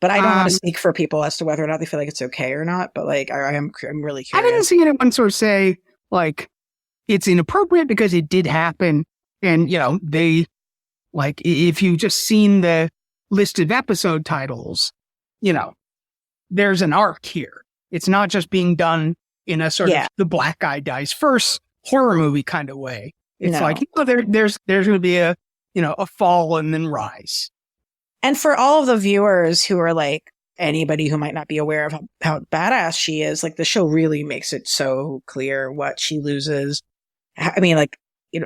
Speaker 1: But I don't want to speak for people as to whether or not they feel like it's okay or not. But like, I'm really curious.
Speaker 2: I didn't see anyone sort of say like it's inappropriate because it did happen. And, they like, if you just seen the list of episode titles, there's an arc here. It's not just being done in a sort of the black guy dies first horror movie kind of way. It's like, there's going to be a fall and then rise.
Speaker 1: And for all of the viewers who are like anybody who might not be aware of how badass she is, like the show really makes it so clear what she loses. I mean, like,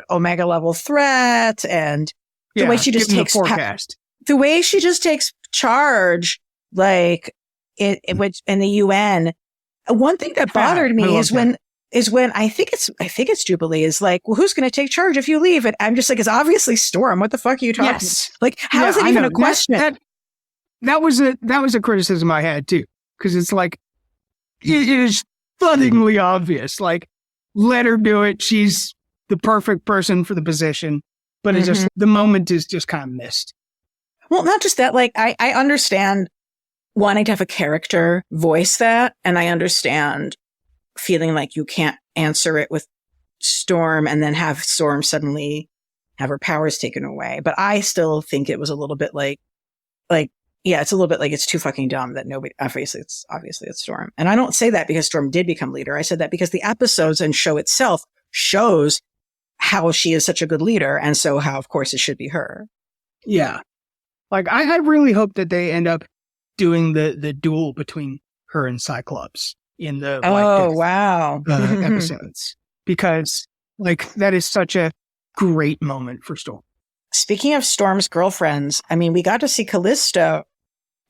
Speaker 1: Omega level threat and the way she just takes
Speaker 2: forecast.
Speaker 1: The way she just takes charge, like in the UN. One thing that bothered me is when I think it's Jubilee is like, well, who's going to take charge if you leave? And I'm just like, it's obviously Storm. What the fuck are you talking about? Like, how is it even a question?
Speaker 2: That was a criticism I had too, because it's like, it is stunningly obvious. Like, let her do it. She's the perfect person for the position, but it's just, the moment is just kind of missed.
Speaker 1: Well, not just that, like, I understand wanting to have a character voice that, and I understand feeling like you can't answer it with Storm and then have Storm suddenly have her powers taken away. But I still think it was a little bit like, yeah, it's a little bit like it's too fucking dumb that nobody, obviously it's Storm. And I don't say that because Storm did become leader. I said that because the episodes and show itself shows how she is such a good leader. And so how, of course, it should be her.
Speaker 2: Yeah. Like, I really hope that they end up doing the duel between her and Cyclops in the episodes, because like that is such a great moment for Storm.
Speaker 1: Speaking of Storm's girlfriends, I mean, we got to see Callisto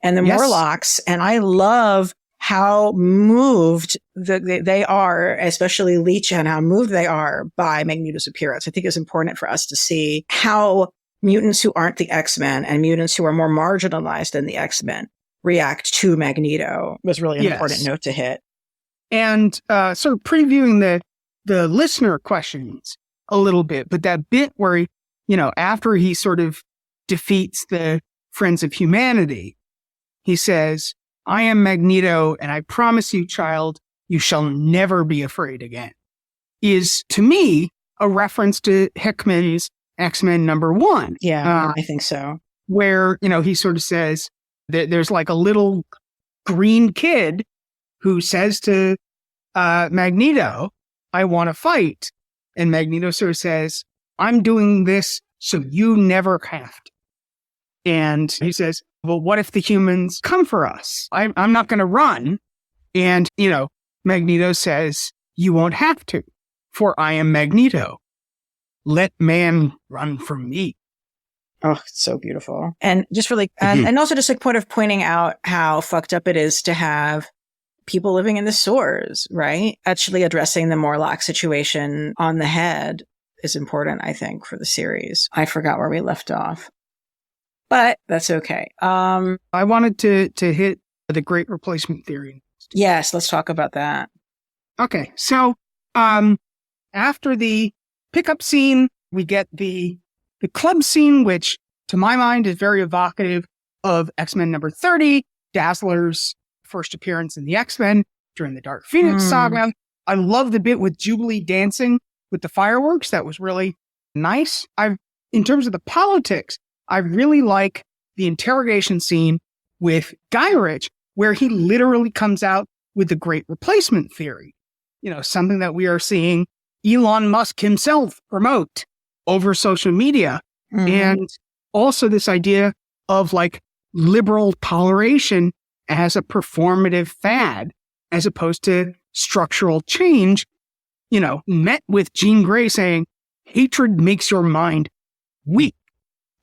Speaker 1: and the Morlocks, and I love how moved they are, especially Leech, and how moved they are by Magneto's appearance. I think it's important for us to see how mutants who aren't the X-Men and mutants who are more marginalized than the X-Men react to Magneto. It was really an important note to hit.
Speaker 2: And sort of previewing the listener questions, a little bit, but that bit where he, after he sort of defeats the Friends of Humanity, he says, "I am Magneto, and I promise you, child, you shall never be afraid again," is, to me, a reference to Hickman's X-Men #1.
Speaker 1: Yeah, I think so.
Speaker 2: Where, he sort of says that there's like a little green kid who says to Magneto, "I want to fight." And Magneto sort of says, "I'm doing this so you never have to." And he says, "Well, what if the humans come for us? I'm not going to run." And, Magneto says, "You won't have to, for I am Magneto. Let man run from me."
Speaker 1: Oh, it's so beautiful. And just really, and also just a point of pointing out how fucked up it is to have people living in the sewers, right? Actually addressing the Morlock situation on the head is important, I think, for the series. I forgot where we left off, but that's okay.
Speaker 2: I wanted to hit the Great Replacement Theory.
Speaker 1: Yes, let's talk about that.
Speaker 2: Okay, so after the pickup scene, we get the club scene, which to my mind is very evocative of X-Men #30, Dazzler's first appearance in the X-Men during the Dark Phoenix saga. I love the bit with Jubilee dancing with the fireworks. That was really nice. In terms of the politics, I really like the interrogation scene with Gyrich, where he literally comes out with the Great Replacement Theory. Something that we are seeing Elon Musk himself promote over social media. And also this idea of like liberal toleration as a performative fad, as opposed to structural change, met with Jean Grey saying, "Hatred makes your mind weak.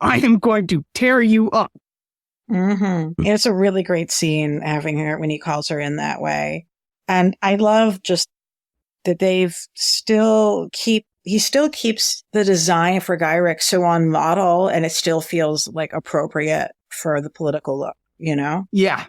Speaker 2: I am going to tear you up."
Speaker 1: It's a really great scene having her when he calls her in that way. And I love just that he still keeps the design for Gyrich so on model, and it still feels like appropriate for the political look,
Speaker 2: Yeah.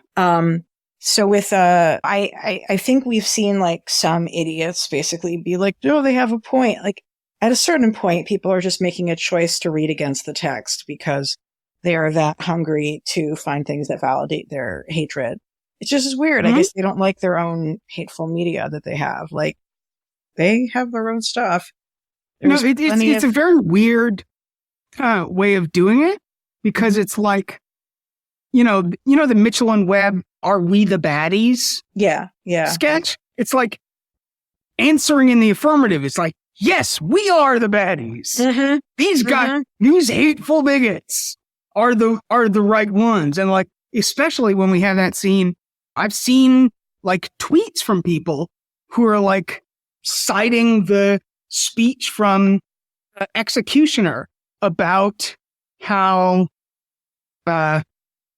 Speaker 1: So with, I think we've seen like some idiots basically be like, "No, they have a point." Like at a certain point, people are just making a choice to read against the text because they are that hungry to find things that validate their hatred. It's just weird. I guess they don't like their own hateful media that they have. Like they have their own stuff.
Speaker 2: It's a very weird way of doing it, because it's like, the Mitchell and Webb "Are we the baddies?"
Speaker 1: Yeah.
Speaker 2: sketch. It's like answering in the affirmative. It's like, yes, we are the baddies. These guys, these hateful bigots are the right ones. And like, especially when we have that scene, I've seen like tweets from people who are like citing the speech from Executioner about how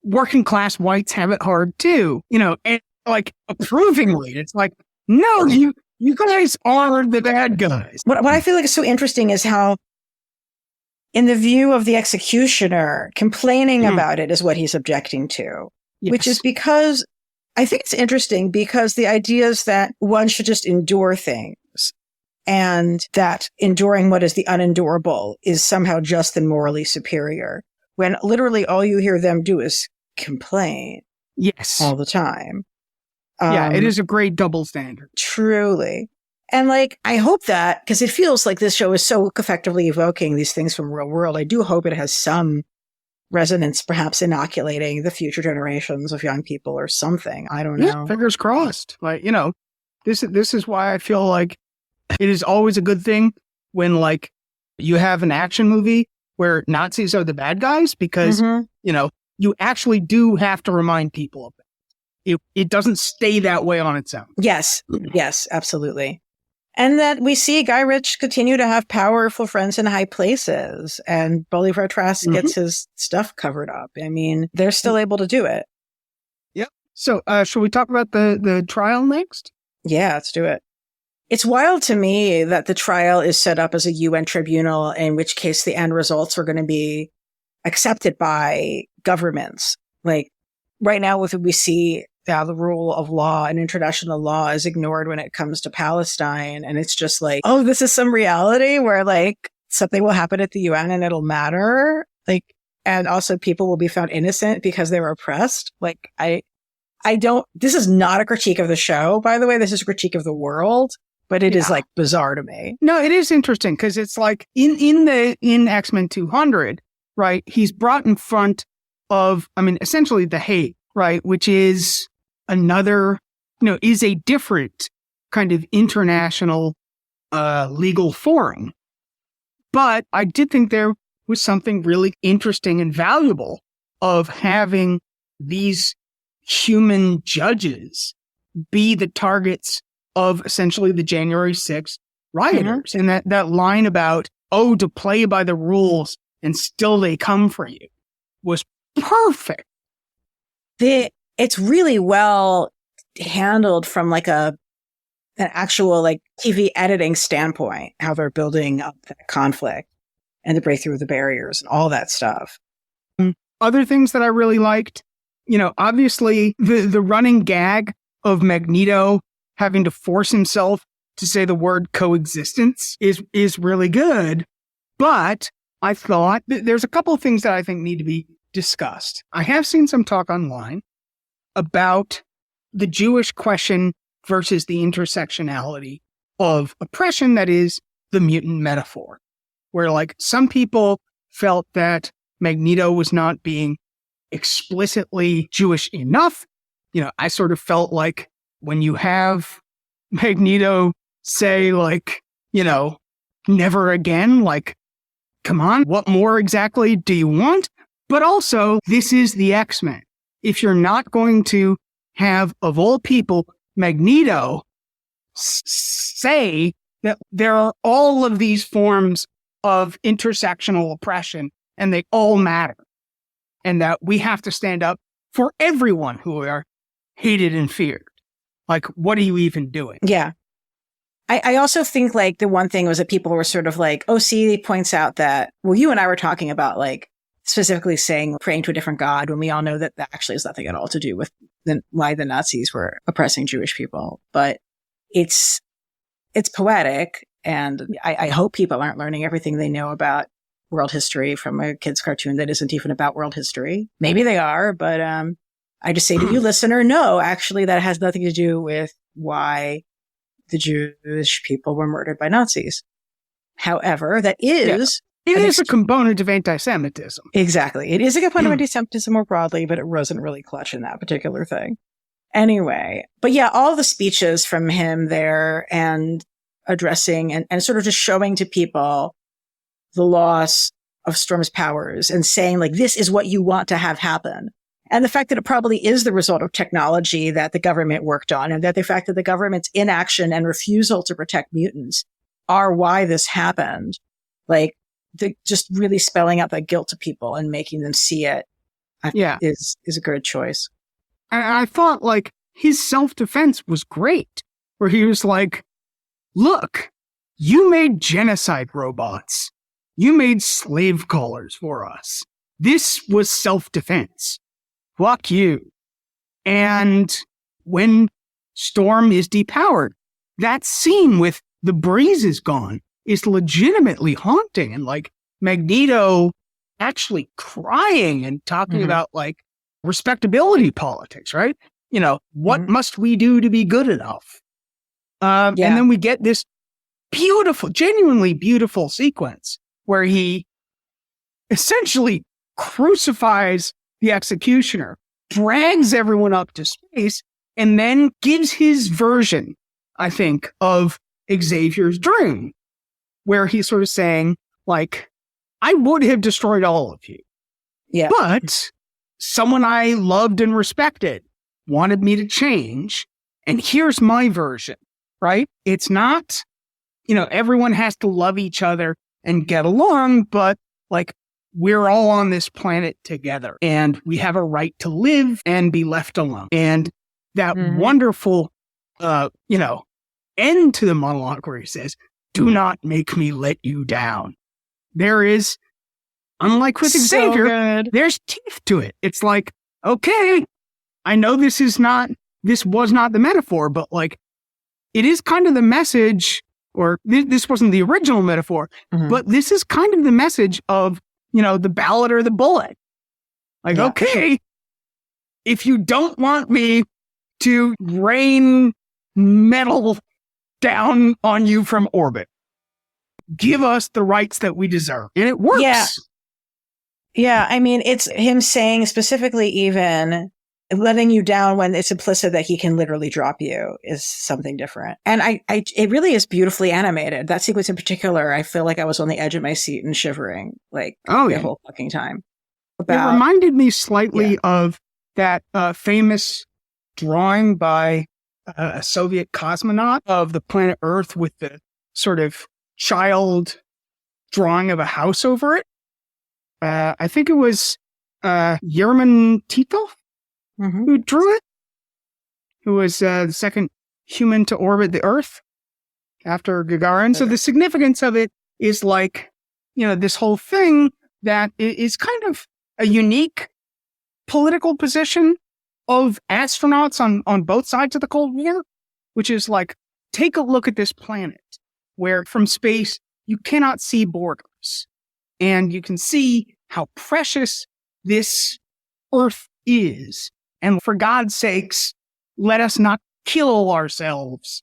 Speaker 2: working class whites have it hard too, and like approvingly. It's like, no, you guys are the bad guys.
Speaker 1: What I feel like is so interesting is how, in the view of the Executioner, complaining about it is what he's objecting to, which is because I think it's interesting because the idea is that one should just endure things, and that enduring what is the unendurable is somehow just and morally superior, when literally all you hear them do is complain.
Speaker 2: Yes.
Speaker 1: All the time.
Speaker 2: It is a great double standard.
Speaker 1: Truly. And like, I hope that, because it feels like this show is so effectively evoking these things from real world, I do hope it has some resonance, perhaps inoculating the future generations of young people or something. I don't know.
Speaker 2: Fingers crossed. Like, this is why I feel like it is always a good thing when like you have an action movie where Nazis are the bad guys, because, you actually do have to remind people of it. It doesn't stay that way on its own.
Speaker 1: Yes, absolutely. And that we see Gyrich continue to have powerful friends in high places, and Bolivar Trask gets his stuff covered up. I mean, they're still able to do it.
Speaker 2: Yep. So, shall we talk about the trial next?
Speaker 1: Yeah, let's do it. It's wild to me that the trial is set up as a UN tribunal, in which case the end results are going to be accepted by governments. Like right now, we see the rule of law and international law is ignored when it comes to Palestine. And it's just like, oh, this is some reality where like something will happen at the UN and it'll matter. Like, and also people will be found innocent because they were oppressed. Like, this is not a critique of the show, by the way. This is a critique of the world, but it is like bizarre to me.
Speaker 2: No, it is interesting because it's like in X-Men 200, right? He's brought in front of, I mean, essentially the Hague, right? Which is another, is a different kind of international legal forum. But I did think there was something really interesting and valuable of having these human judges be the targets of essentially the January 6th rioters. And that line about, to play by the rules and still they come for you was perfect.
Speaker 1: It's really well handled from like an actual like TV editing standpoint, how they're building up that conflict and the breakthrough of the barriers and all that stuff.
Speaker 2: Other things that I really liked, obviously the running gag of Magneto having to force himself to say the word coexistence is really good. But I thought there's a couple of things that I think need to be discussed. I have seen some talk online about the Jewish question versus the intersectionality of oppression that is the mutant metaphor, where like some people felt that Magneto was not being explicitly Jewish enough. I sort of felt like when you have Magneto say like, never again, like, come on, what more exactly do you want? But also, this is the X-Men. If you're not going to have, of all people, Magneto say that there are all of these forms of intersectional oppression and they all matter, and that we have to stand up for everyone who are hated and feared. Like, what are you even doing?
Speaker 1: Yeah. I also think like the one thing was that people were sort of like, he points out that, well, you and I were talking about like specifically saying praying to a different God when we all know that that actually has nothing at all to do with why the Nazis were oppressing Jewish people. But it's poetic. And I hope people aren't learning everything they know about world history from a kid's cartoon that isn't even about world history. Maybe they are, but I just say to you, listener, no, actually that has nothing to do with why the Jewish people were murdered by Nazis. However, that is...
Speaker 2: It is a component of anti-Semitism.
Speaker 1: Exactly. It is a component of anti-Semitism more broadly, but it wasn't really clutch in that particular thing. Anyway, but yeah, all the speeches from him there and addressing and sort of just showing to people the loss of Storm's powers and saying like, this is what you want to have happen. And the fact that it probably is the result of technology that the government worked on, and that the fact that the government's inaction and refusal to protect mutants are why this happened. Like, just really spelling out that guilt to people and making them see it is a good choice.
Speaker 2: I thought like his self-defense was great, where he was like, look, you made genocide robots. You made slave collars for us. This was self-defense. Fuck you. And when Storm is depowered, that scene with the breezes gone is legitimately haunting, and like Magneto actually crying and talking about like respectability politics, right? What must we do to be good enough? And then we get this beautiful, genuinely beautiful sequence where he essentially crucifies the executioner, drags everyone up to space, and then gives his version, I think, of Xavier's dream, where he's sort of saying, like, I would have destroyed all of you. Yeah. But someone I loved and respected wanted me to change, and here's my version, right? It's not, everyone has to love each other and get along, but like, we're all on this planet together, and we have a right to live and be left alone. And that wonderful, end to the monologue where he says, do not make me let you down. There is, unlike with Xavier, there's teeth to it. It's like, okay, I know this was not the metaphor, but like, it is kind of the message, or this wasn't the original metaphor, but this is kind of the message of, the ballad or the bullet. Like, okay, if you don't want me to rain metal down on you from orbit, give us the rights that we deserve. And it works.
Speaker 1: Yeah. I mean, it's him saying specifically, even letting you down when it's implicit that he can literally drop you is something different. And it really is beautifully animated. That sequence in particular, I feel like I was on the edge of my seat and shivering the whole fucking time.
Speaker 2: It reminded me slightly of that famous drawing by a Soviet cosmonaut of the planet Earth with the sort of child drawing of a house over it. I think it was Yerman Titov who drew it, who was the second human to orbit the Earth after Gagarin. So the significance of it is like, this whole thing that is kind of a unique political position of astronauts on both sides of the Cold War, which is like, take a look at this planet where from space you cannot see borders, and you can see how precious this Earth is. And for God's sakes, let us not kill ourselves,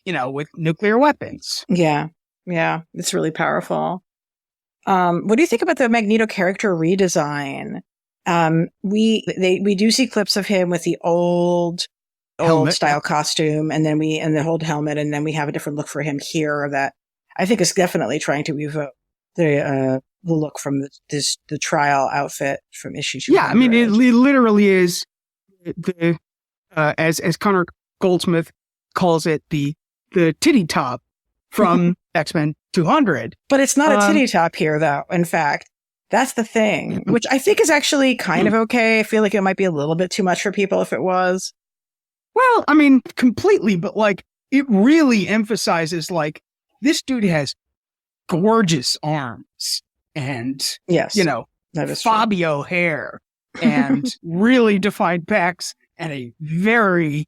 Speaker 2: with nuclear weapons.
Speaker 1: Yeah. Yeah. It's really powerful. What do you think about the Magneto character redesign? We do see clips of him with the old style costume, and then the old helmet, and then we have a different look for him here that I think is definitely trying to evoke the look from the trial outfit from issue 200.
Speaker 2: Yeah, I mean, it literally is as Connor Goldsmith calls it, the titty top from X-Men 200.
Speaker 1: But it's not a titty top here, though. In fact, that's the thing, which I think is actually kind of okay. I feel like it might be a little bit too much for people if it was.
Speaker 2: Well, I mean, completely, but like, it really emphasizes like, this dude has gorgeous arms and, Fabio hair and really defined pecs and a very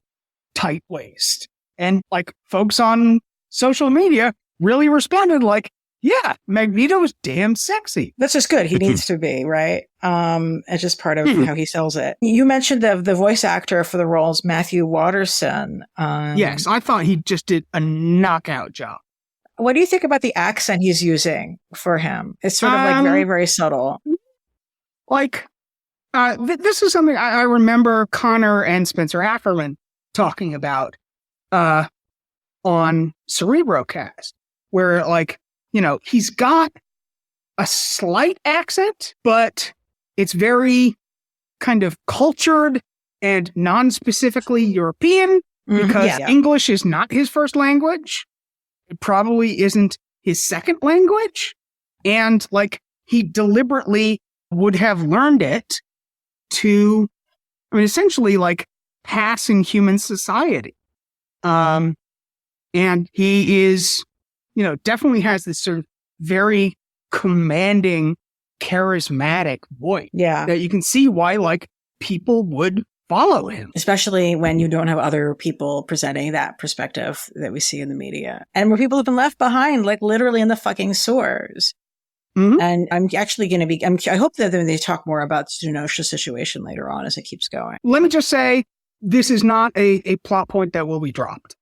Speaker 2: tight waist. And like, folks on social media really responded like, yeah, Magneto is damn sexy.
Speaker 1: That's just good. He needs to be, right? It's just part of how he sells it. You mentioned the voice actor for the roles, Matthew Watterson.
Speaker 2: Yes, I thought he just did a knockout job.
Speaker 1: What do you think about the accent he's using for him? It's sort of like very, very subtle.
Speaker 2: Like, this is something I remember Connor and Spencer Ackerman talking about on Cerebrocast, where like, he's got a slight accent, but it's very kind of cultured and non-specifically European because English is not his first language. It probably isn't his second language. And like, he deliberately would have learned it to, essentially like pass in human society. And he is, definitely has this sort of very commanding, charismatic voice.
Speaker 1: Yeah.
Speaker 2: That you can see why like people would follow him.
Speaker 1: Especially when you don't have other people presenting that perspective that we see in the media. And where people have been left behind, like literally in the fucking sewers. And I'm actually going to be, I hope that they talk more about Zenosha's situation later on as it keeps going.
Speaker 2: Let me just say, this is not a plot point that will be dropped.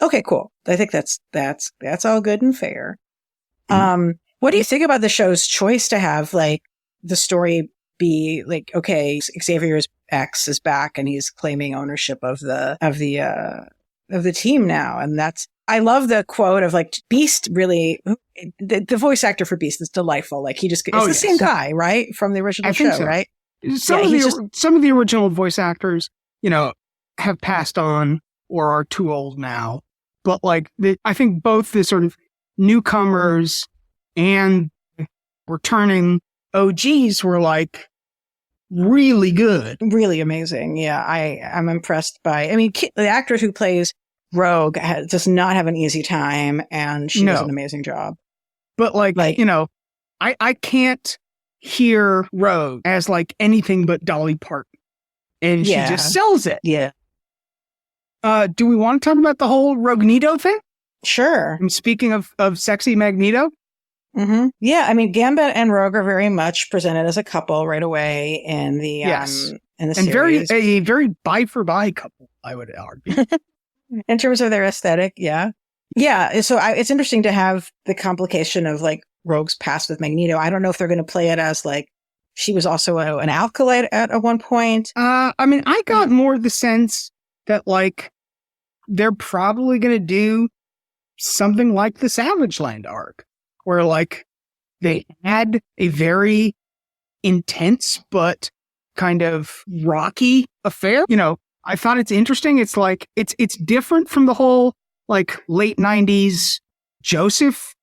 Speaker 1: Okay, cool. I think that's all good and fair. What do you think about the show's choice to have like the story be like, okay, Xavier's ex is back and he's claiming ownership of the team now, and I love the quote of like Beast. Really, the voice actor for Beast is delightful. Like it's the same guy, right, from the original show, so. Right?
Speaker 2: Some of the original voice actors, have passed on or are too old now. But like, I think both the sort of newcomers and returning OGs were like really good,
Speaker 1: really amazing. Yeah, I'm impressed by. The actor who plays Rogue does not have an easy time, and she does an amazing job.
Speaker 2: But like I can't hear Rogue as like anything but Dolly Parton. and she just sells it.
Speaker 1: Yeah.
Speaker 2: Do we want to talk about the whole Magneto thing?
Speaker 1: Sure.
Speaker 2: And speaking of sexy Magneto?
Speaker 1: Mm-hmm. Yeah, I mean, Gambit and Rogue are very much presented as a couple right away in the in the series.
Speaker 2: A very buy for buy couple, I would argue.
Speaker 1: In terms of their aesthetic, yeah. So it's interesting to have the complication of like Rogue's past with Magneto. I don't know if they're going to play it as like she was also an alkalite at one point.
Speaker 2: I mean, I got more the sense that like they're probably going to do something like the Savage Land arc, where like they had a very intense but kind of rocky affair. You know, I thought it's interesting. It's like it's different from the whole like late 90s Joseph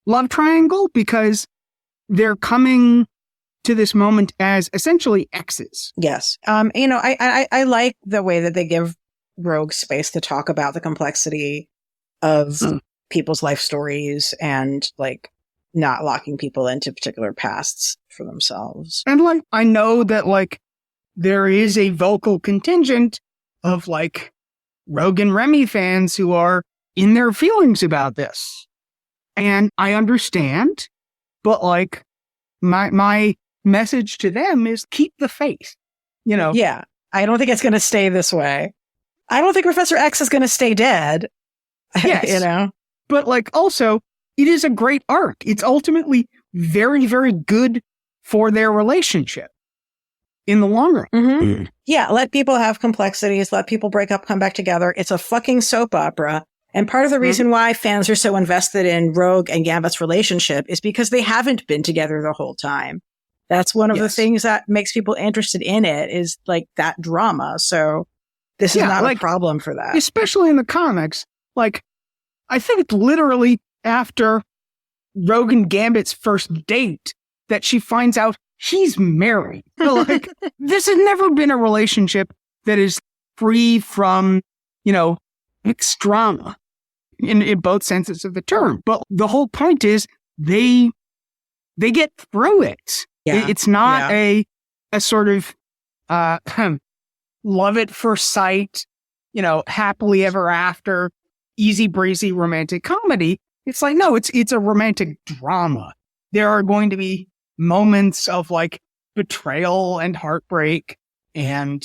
Speaker 2: love triangle, because they're coming to this moment as essentially exes.
Speaker 1: Yes. You know, I like the way that they give Rogue space to talk about the complexity of people's life stories and like not locking people into particular pasts for themselves.
Speaker 2: And like, I know that like there is a vocal contingent of like Rogue and Remy fans who are in their feelings about this. And I understand, but like my message to them is keep the faith, you know?
Speaker 1: Yeah. I don't think it's going to stay this way. I don't think Professor X is going to stay dead.
Speaker 2: Yes.
Speaker 1: You know?
Speaker 2: But like also, it is a great arc. It's ultimately very, very good for their relationship in the long run.
Speaker 1: Mm-hmm. Yeah. Let people have complexities. Let people break up, come back together. It's a fucking soap opera. And part of the reason why fans are so invested in Rogue and Gambit's relationship is because they haven't been together the whole time. That's one of the things that makes people interested in it, is like that drama. So this is not like, a problem for that.
Speaker 2: Especially in the comics. Like, I think it's literally after Rogue and Gambit's first date that she finds out he's married. So like, this has never been a relationship that is free from, you know, mixed drama in both senses of the term. But the whole point is they get through it.
Speaker 1: Yeah.
Speaker 2: It's not a sort of love at first sight, you know, happily ever after, easy breezy romantic comedy. It's like, no, it's a romantic drama. There are going to be moments of like betrayal and heartbreak and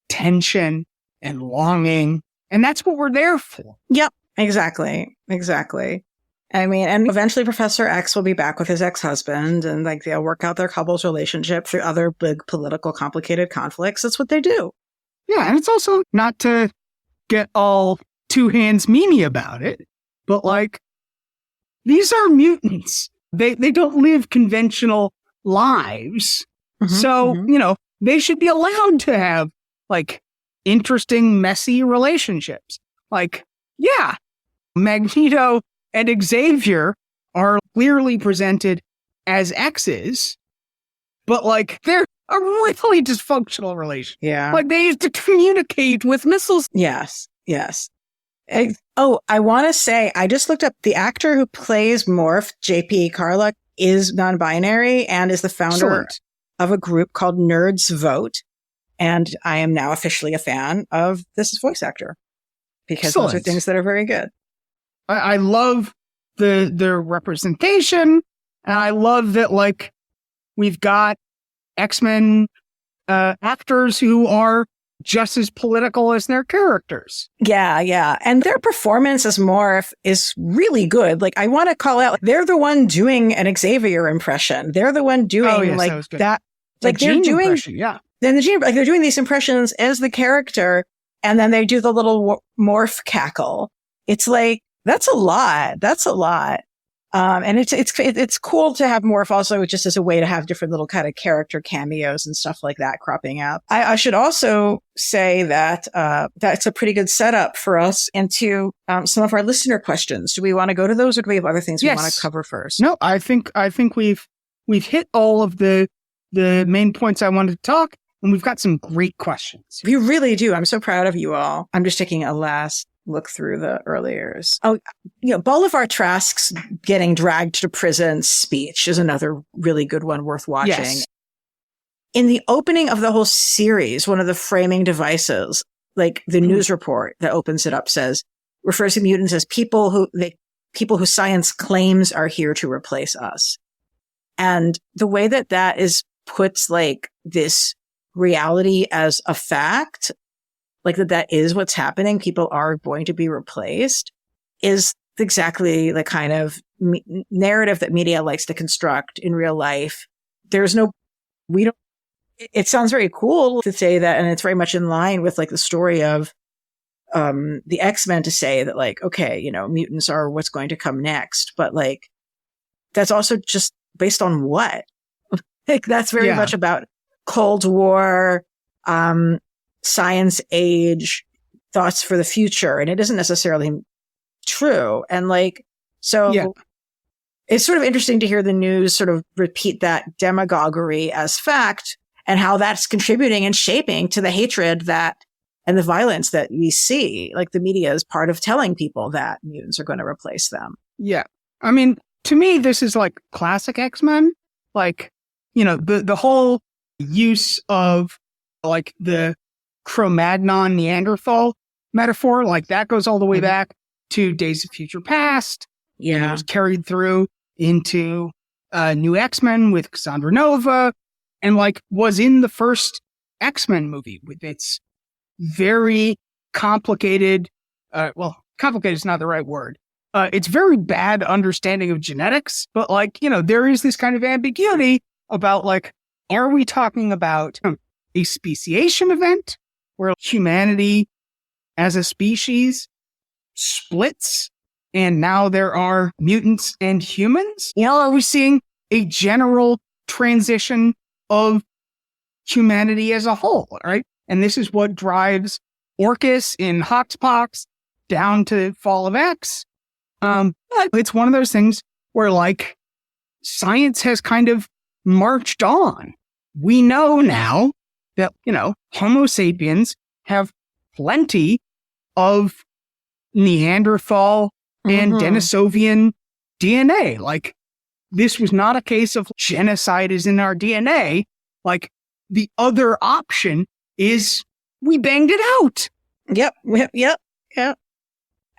Speaker 2: tension and longing. And that's what we're there for.
Speaker 1: Yep, exactly. I mean, and eventually Professor X will be back with his ex-husband, and like they'll work out their couple's relationship through other big political complicated conflicts. That's what they do.
Speaker 2: Yeah, and it's also not to get all two hands memey about it, but like these are mutants. They don't live conventional lives. So, you know, they should be allowed to have like interesting, messy relationships. Like, yeah, Magneto and Xavier are clearly presented as exes, but like they're a really dysfunctional relationship.
Speaker 1: Yeah.
Speaker 2: Like they used to communicate with missiles.
Speaker 1: Yes. I want to say, I just looked up the actor who plays Morph, JP Carluck, is non-binary and is the founder of a group called Nerds Vote. And I am now officially a fan of this voice actor because those are things that are very good.
Speaker 2: I love the representation, and I love that like we've got X-Men actors who are just as political as their characters.
Speaker 1: Yeah. And their performance as Morph is really good. Like, I want to call out, they're the one doing an Xavier impression. They're the one doing that. Like they're doing, then they're doing these impressions as the character, and then they do the little Morph cackle. It's like, that's a lot. And it's cool to have Morph also just as a way to have different little kind of character cameos and stuff like that cropping up. I should also say that that's a pretty good setup for us into some of our listener questions. Do we want to go to those, or do we have other things we want to cover first?
Speaker 2: No, I think we've hit all of the main points I wanted to talk, and we've got some great questions.
Speaker 1: We really do. I'm so proud of you all. I'm just taking a last look through the earliers. Oh, you know, Bolivar Trask's getting dragged to prison speech is another really good one worth watching. Yes. in the opening of the whole series, one of the framing devices, like the news report that opens it up refers to mutants as people who science claims are here to replace us. And the way that puts like this reality as a fact, like that is what's happening, people are going to be replaced, is exactly the kind of narrative that media likes to construct in real life. It sounds very cool to say that, and it's very much in line with like the story of the X-Men to say that like, okay, you know, mutants are what's going to come next. But like, that's also just based on what? Like, that's very much about Cold War, science age thoughts for the future. And it isn't necessarily true. And like, so it's sort of interesting to hear the news sort of repeat that demagoguery as fact and how that's contributing and shaping to the hatred and the violence that we see. Like the media is part of telling people that mutants are going to replace them.
Speaker 2: Yeah. I mean, to me, this is like classic X-Men. Like, you know, the whole use of like the Cro-Magnon Neanderthal metaphor, like that goes all the way back to Days of Future Past.
Speaker 1: Yeah.
Speaker 2: It was carried through into New X-Men with Cassandra Nova, and like was in the first X-Men movie with its very complicated, complicated is not the right word. It's very bad understanding of genetics, but like, you know, there is this kind of ambiguity about like, are we talking about a speciation event where humanity as a species splits and now there are mutants and humans? Or are we seeing a general transition of humanity as a whole, right? And this is what drives Orcus in Hoxpox down to Fall of X. It's one of those things where like science has kind of marched on. We know now that, you know, Homo sapiens have plenty of Neanderthal and Denisovian DNA. Like, this was not a case of genocide is in our DNA. Like, the other option is we banged it out.
Speaker 1: Yep.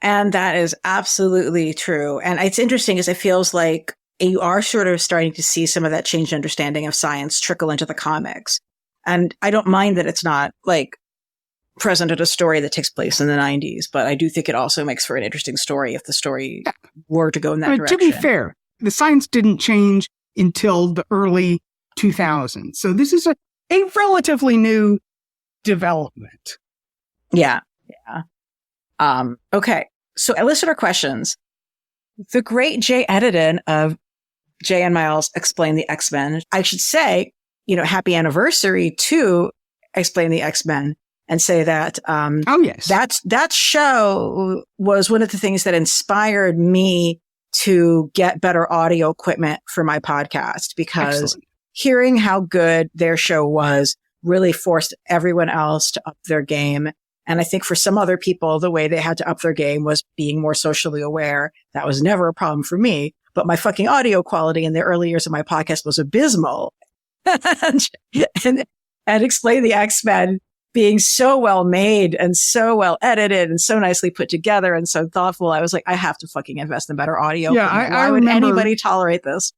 Speaker 1: And that is absolutely true. And it's interesting because it feels like you are sort of starting to see some of that changed understanding of science trickle into the comics. And I don't mind that it's not like present at a story that takes place in the 90s, but I do think it also makes for an interesting story if the story were to go in that direction.
Speaker 2: To be fair, the science didn't change until the early 2000s. So this is a relatively new development.
Speaker 1: Yeah. Okay. So listener questions. The great Jay Edidin of Jay and Miles Explain the X-Men. I should say, you know, happy anniversary to Explain the X-Men and say that, that show was one of the things that inspired me to get better audio equipment for my podcast, because hearing how good their show was really forced everyone else to up their game. And I think for some other people, the way they had to up their game was being more socially aware. That was never a problem for me, but my fucking audio quality in the early years of my podcast was abysmal. and Explain the X-Men being so well made and so well edited and so nicely put together and so thoughtful. I was like, I have to fucking invest in better audio.
Speaker 2: Yeah,
Speaker 1: Why would anybody tolerate this?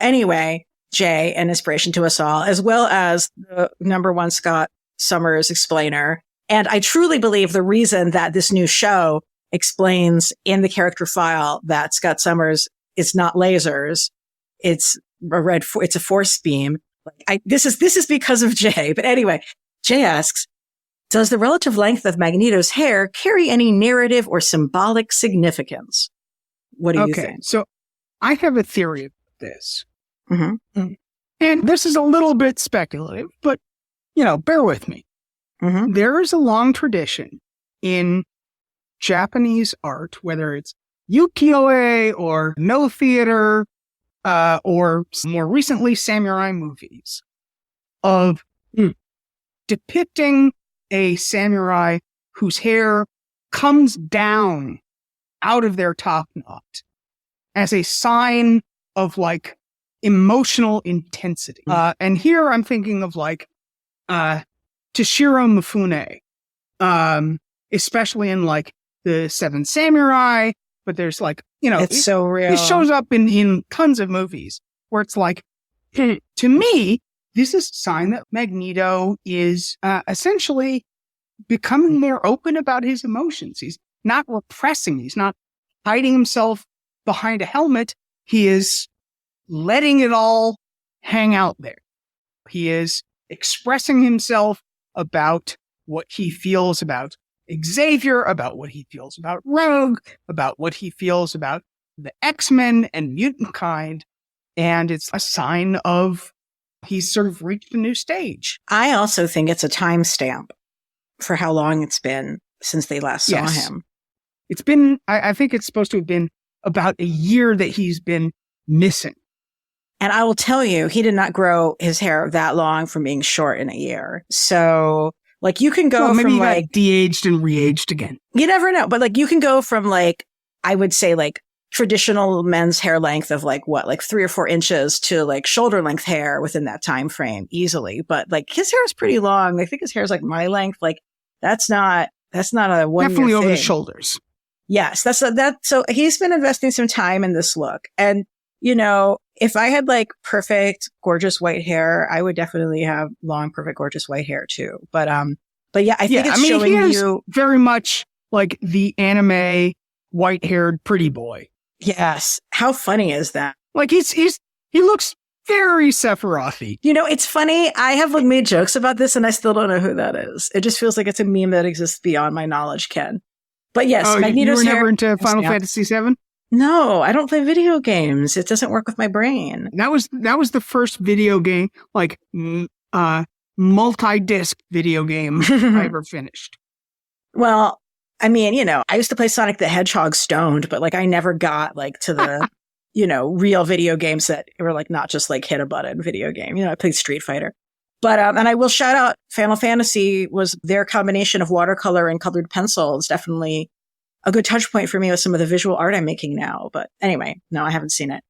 Speaker 1: Anyway, Jay, an inspiration to us all, as well as the number one Scott Summers explainer. And I truly believe the reason that this new show explains in the character file that Scott Summers is not lasers, it's a force beam. This is because of Jay. But anyway, Jay asks, does the relative length of Magneto's hair carry any narrative or symbolic significance? What do you think?
Speaker 2: So I have a theory of this. And this is a little bit speculative, but, you know, bear with me. There is a long tradition in Japanese art, whether it's ukiyo-e or no theater, or more recently samurai movies, of depicting a samurai whose hair comes down out of their top knot as a sign of like emotional intensity. And here I'm thinking of like Toshiro Mifune, especially in like the Seven Samurai, but there's like,
Speaker 1: it's so real.
Speaker 2: It shows up in tons of movies where it's like, to me, this is a sign that Magneto is essentially becoming more open about his emotions. He's not repressing. He's not hiding himself behind a helmet. He is letting it all hang out there. He is expressing himself about what he feels about Xavier, about what he feels about Rogue, about what he feels about the X-Men and mutant kind. And it's a sign of he's sort of reached a new stage.
Speaker 1: I also think it's a timestamp for how long it's been since they last saw him.
Speaker 2: It's been, I think it's supposed to have been about a year that he's been missing.
Speaker 1: And I will tell you, he did not grow his hair that long from being short in a year. So, like, you can go
Speaker 2: maybe
Speaker 1: from
Speaker 2: he
Speaker 1: like
Speaker 2: got de-aged and re-aged again.
Speaker 1: You never know, but like you can go from like, I would say like traditional men's hair length of like what, like 3 or 4 inches to like shoulder length hair within that time frame easily. But like his hair is pretty long. I think his hair is like my length. Like that's not a one
Speaker 2: definitely over
Speaker 1: thing.
Speaker 2: the shoulders.
Speaker 1: Yes, so he's been investing some time in this look. And, if I had like perfect, gorgeous white hair, I would definitely have long, perfect, gorgeous white hair too. But yeah, I think it's showing you
Speaker 2: very much like the anime white-haired pretty boy.
Speaker 1: Yes. How funny is that?
Speaker 2: Like he looks very Sephiroth-y.
Speaker 1: It's funny. I have like made jokes about this and I still don't know who that is. It just feels like it's a meme that exists beyond my knowledge, Ken. But yes, Magneto's
Speaker 2: you were never into Final Fantasy VII?
Speaker 1: No, I don't play video games. It doesn't work with my brain.
Speaker 2: That was the first video game, like multi-disc video game I ever finished.
Speaker 1: Well, I mean, I used to play Sonic the Hedgehog stoned, but like I never got like to the, real video games that were like not just like hit a button video game. I played Street Fighter. But, and I will shout out Final Fantasy was their combination of watercolor and colored pencil is definitely a good touch point for me with some of the visual art I'm making now. But anyway, no, I haven't seen it.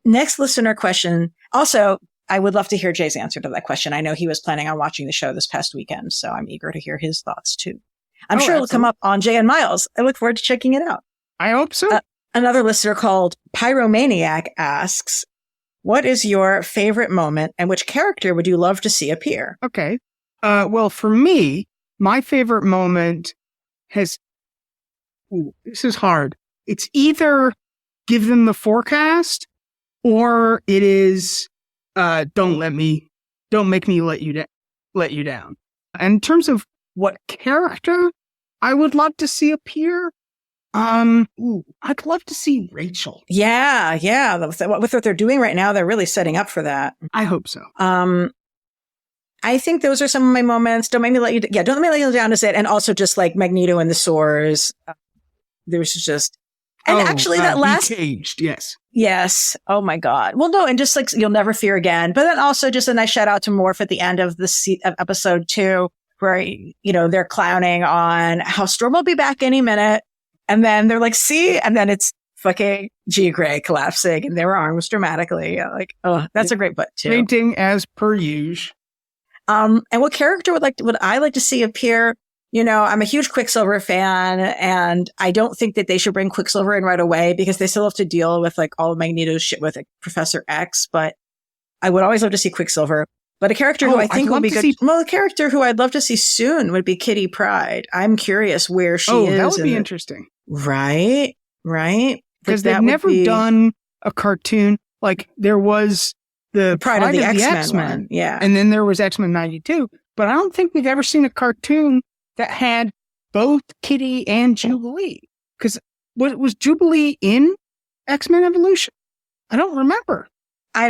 Speaker 1: Next listener question. Also, I would love to hear Jay's answer to that question. I know he was planning on watching the show this past weekend, so I'm eager to hear his thoughts too. I'm sure it'll come up on Jay and Miles. I look forward to checking it out.
Speaker 2: I hope so.
Speaker 1: Another listener called Pyromaniac asks, what is your favorite moment and which character would you love to see appear?
Speaker 2: Okay. Well, for me, my favorite moment this is hard. It's either give them the forecast or it is, don't make me let you down. And in terms of what character I would love to see appear, I'd love to see Rachel.
Speaker 1: Yeah. With what they're doing right now, they're really setting up for that.
Speaker 2: I hope so.
Speaker 1: I think those are some of my moments. Don't let me let you down is it. And also just like Magneto and the swords. There's just, and actually that last
Speaker 2: caged. Yes.
Speaker 1: Yes. Oh my God. Well, no. And just like, you'll never fear again. But then also just a nice shout out to Morph at the end of of episode 2, where, they're clowning on how Storm will be back any minute. And then they're like, see, and then it's fucking Jean Grey collapsing in their arms dramatically. Like, oh, that's a great butt too.
Speaker 2: Painting as per usual.
Speaker 1: And what character would I like to see appear? I'm a huge Quicksilver fan, and I don't think that they should bring Quicksilver in right away because they still have to deal with like all of Magneto's shit with like, Professor X. But I would always love to see Quicksilver. But a character who I think would be good. Well, a character who I'd love to see soon would be Kitty Pryde. I'm curious where she is.
Speaker 2: Oh, that would be interesting.
Speaker 1: Right.
Speaker 2: Because they've never done a cartoon. Like there was the
Speaker 1: Pride of the X-Men one. Yeah.
Speaker 2: And then there was X-Men 92. But I don't think we've ever seen a cartoon that had both Kitty and Jubilee. Because was Jubilee in X-Men Evolution? I don't remember.
Speaker 1: I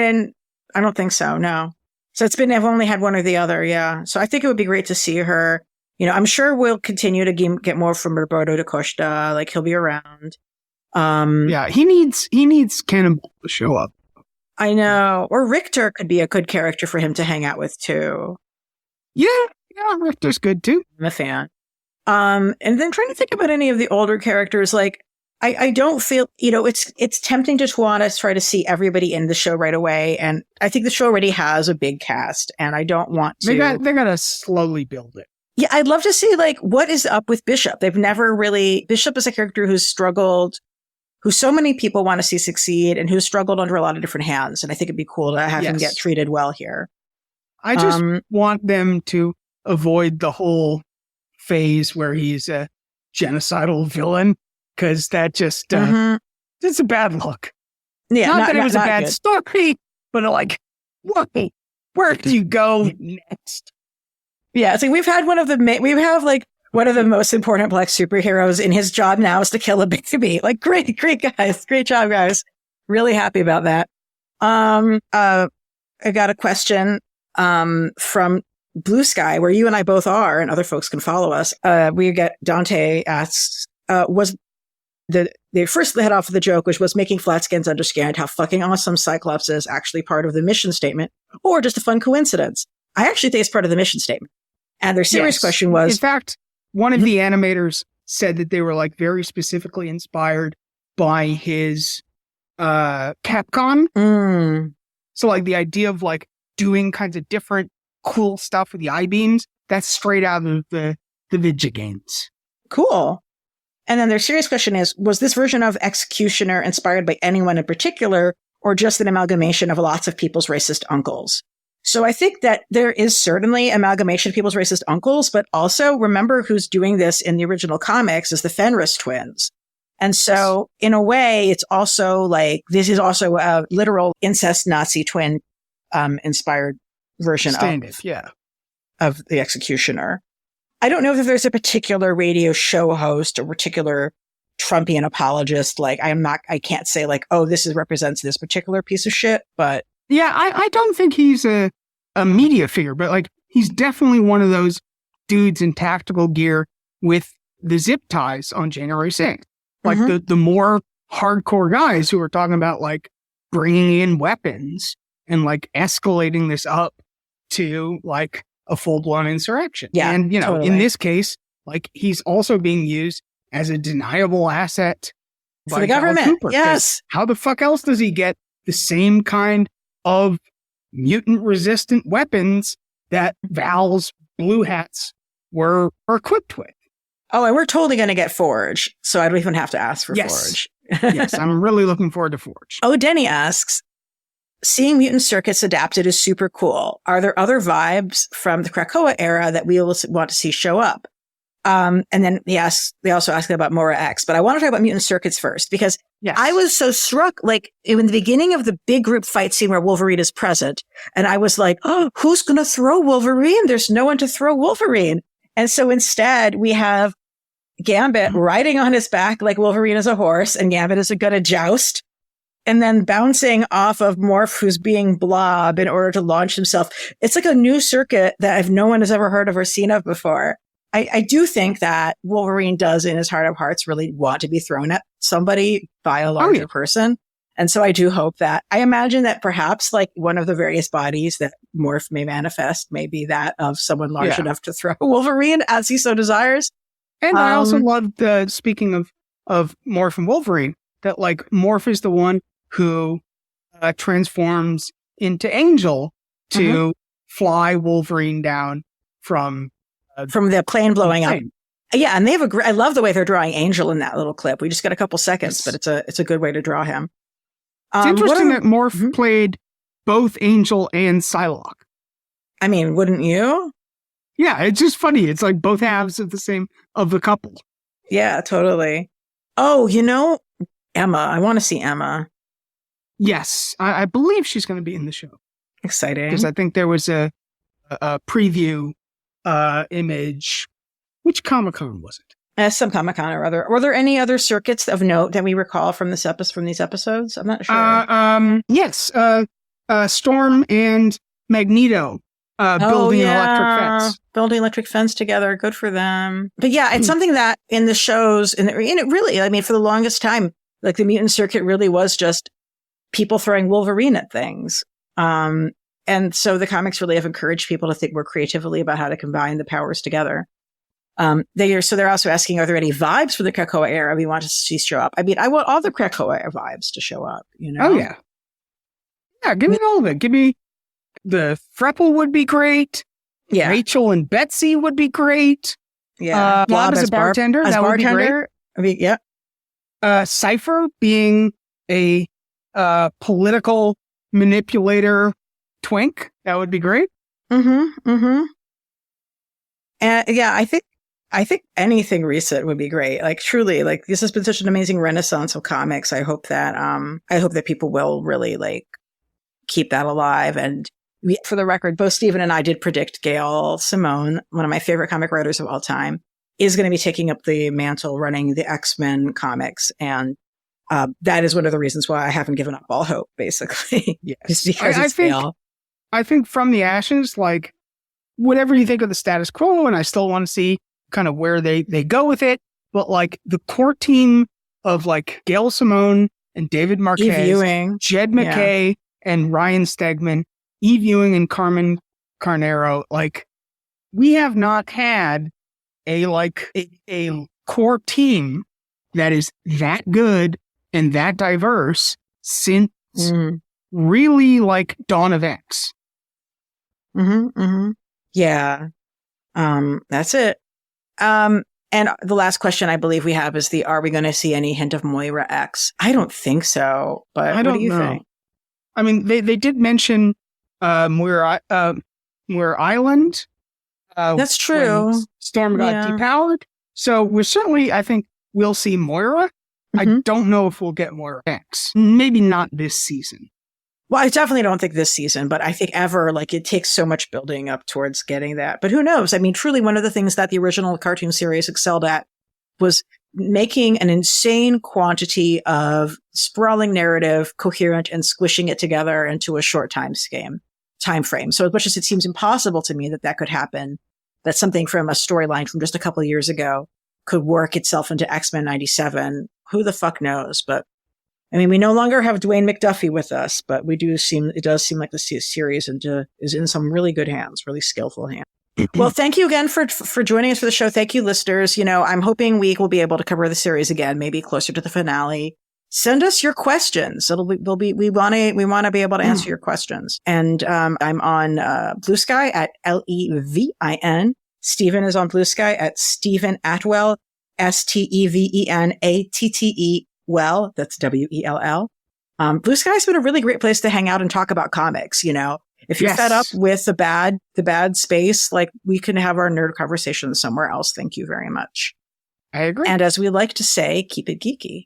Speaker 1: don't think so, no. So I've only had one or the other, yeah. So I think it would be great to see her. I'm sure we'll continue to get more from Roberto da Costa. Like he'll be around.
Speaker 2: Yeah, he needs Cannonball to show up.
Speaker 1: I know. Or Richter could be a good character for him to hang out with too.
Speaker 2: Yeah, Richter's good too.
Speaker 1: I'm a fan. And then trying to think about any of the older characters, like I don't feel, it's tempting to want to try to see everybody in the show right away. And I think the show already has a big cast, and I don't want to.
Speaker 2: They got to slowly build it.
Speaker 1: Yeah, I'd love to see, what is up with Bishop? Bishop is a character who's struggled, who so many people want to see succeed, and who's struggled under a lot of different hands. And I think it'd be cool to have him get treated well here.
Speaker 2: I just want them to avoid the whole phase where he's a genocidal villain, because that just, it's a bad look.
Speaker 1: Yeah,
Speaker 2: not that it was a bad
Speaker 1: good
Speaker 2: story, but where do you go next?
Speaker 1: Yeah, it's we've had one of the most important Black superheroes in his job now is to kill a baby. Great guys. Great job, guys. Really happy about that. I got a question, from Blue Sky, where you and I both are, and other folks can follow us. Dante asks, they first head off with the joke, which was making flatskins understand how fucking awesome Cyclops is actually part of the mission statement, or just a fun coincidence. I actually think it's part of the mission statement. And their serious question was...
Speaker 2: In fact, one of the animators said that they were very specifically inspired by his Capcom. So the idea of doing kinds of different cool stuff with the I-beams, that's straight out of the Vidya games.
Speaker 1: Cool. And then their serious question is, was this version of Executioner inspired by anyone in particular, or just an amalgamation of lots of people's racist uncles? So I think that there is certainly amalgamation of people's racist uncles, but also remember who's doing this in the original comics is the Fenris twins. And so in a way, it's also this is also a literal incest Nazi twin inspired version of the Executioner. I don't know if there's a particular radio show host or particular Trumpian apologist. I can't say this represents this particular piece of shit, but.
Speaker 2: Yeah, I don't think he's a media figure, but he's definitely one of those dudes in tactical gear with the zip ties on January 6th. The more hardcore guys who are talking about bringing in weapons and escalating this up to a full-blown insurrection.
Speaker 1: Yeah,
Speaker 2: and
Speaker 1: totally.
Speaker 2: In this case, he's also being used as a deniable asset
Speaker 1: for the government.
Speaker 2: Cooper,
Speaker 1: yes.
Speaker 2: How the fuck else does he get the same kind of mutant-resistant weapons that Val's Blue Hats were equipped with?
Speaker 1: Oh, and we're totally going to get Forge, so I don't even have to ask for Forge.
Speaker 2: Yes, I'm really looking forward to Forge.
Speaker 1: Oh, Denny asks, seeing mutant circuits adapted is super cool. Are there other vibes from the Krakoa era that we will want to see show up? And then they also ask about Mora X, but I want to talk about mutant circuits first, because I was so struck, in the beginning of the big group fight scene where Wolverine is present, and I was like, oh, who's going to throw Wolverine? There's no one to throw Wolverine. And so instead we have Gambit riding on his back like Wolverine is a horse, and Gambit is going to joust, and then bouncing off of Morph, who's being Blob, in order to launch himself. It's a new circuit that no one has ever heard of or seen of before. I do think that Wolverine does, in his heart of hearts, really want to be thrown at somebody by a larger person. And so I do hope that, I imagine that perhaps one of the various bodies that Morph may manifest may be that of someone large enough to throw Wolverine as he so desires.
Speaker 2: And I also loved, speaking of Morph and Wolverine, that Morph is the one who transforms into Angel to fly Wolverine down from
Speaker 1: the plane blowing up. Yeah, and they have I love the way they're drawing Angel in that little clip. We just got a couple seconds, but it's a good way to draw him.
Speaker 2: It's interesting that Morph played both Angel and Psylocke.
Speaker 1: I mean, wouldn't you?
Speaker 2: Yeah, it's just funny. It's both halves of the couple.
Speaker 1: Yeah, totally. Oh, Emma. I want to see Emma.
Speaker 2: Yes, I believe she's going to be in the show.
Speaker 1: Exciting.
Speaker 2: Because I think there was a preview image. Which Comic-Con was it?
Speaker 1: Some Comic-Con or other. Were there any other circuits of note that we recall from these episodes? I'm not sure.
Speaker 2: Yes. Storm and Magneto building an electric fence.
Speaker 1: Building electric fence together. Good for them. But yeah, it's something that in the shows, and it really, for the longest time, the mutant circuit really was just people throwing Wolverine at things. And so the comics really have encouraged people to think more creatively about how to combine the powers together. They're also asking, are there any vibes for the Krakoa era we want to see show up? I mean, I want all the Krakoa era vibes to show up, you know?
Speaker 2: Oh, yeah. Yeah, give me all of it. Give me the Frepple would be great.
Speaker 1: Yeah.
Speaker 2: Rachel and Betsy would be great.
Speaker 1: Yeah.
Speaker 2: Blob as a bartender. That would be great.
Speaker 1: I mean, yeah.
Speaker 2: Cypher being a political manipulator twink. That would be great.
Speaker 1: Mm-hmm. Mm-hmm. And yeah, I think anything recent would be great. Like truly, like this has been such an amazing renaissance of comics. I hope that people will really like keep that alive. And for the record, both Stephen and I did predict Gail Simone, one of my favorite comic writers of all time, is going to be taking up the mantle running the X-Men comics. And that is one of the reasons why I haven't given up all hope, basically.
Speaker 2: Yes.
Speaker 1: Because
Speaker 2: I think from the ashes, like whatever you think of the status quo, and I still want to see kind of where they go with it. But like the core team of like Gail Simone and David Marquez, Jed McKay and Ryan Stegman, Eve Ewing and Carmen Carnero, like we have not had a core team that is that good and that diverse since really like Dawn of X.
Speaker 1: Mm-hmm, mm-hmm. Yeah. That's it. And the last question I believe we have is are we going to see any hint of Moira X? I don't think so, but what do you think?
Speaker 2: I mean, they did mention Moira Island.
Speaker 1: That's true.
Speaker 2: Storm got depowered. So I think we'll see Moira. Mm-hmm. I don't know if we'll get Moira X. Maybe not this season.
Speaker 1: Well, I definitely don't think this season, but I think ever, like it takes so much building up towards getting that. But who knows? I mean, truly one of the things that the original cartoon series excelled at was making an insane quantity of sprawling narrative, coherent, and squishing it together into a short time frame. So as much as it seems impossible to me that could happen, that something from a storyline from just a couple of years ago could work itself into X-Men 97, who the fuck knows? But I mean, we no longer have Dwayne McDuffie with us, but it does seem like the series is in some really good hands, really skillful hands. Well, thank you again for joining us for the show. Thank you, listeners. You know, I'm hoping we will be able to cover the series again, maybe closer to the finale. Send us your questions. We want to be able to answer your questions. And I'm on Blue Sky at Levin. Stephen is on Blue Sky at Stephen Attewell, STEVENATTE. Well, that's WELL. Blue Sky's been a really great place to hang out and talk about comics. You know, if you're fed up with the bad space, like we can have our nerd conversations somewhere else. Thank you very much.
Speaker 2: I agree.
Speaker 1: And as we like to say, keep it geeky.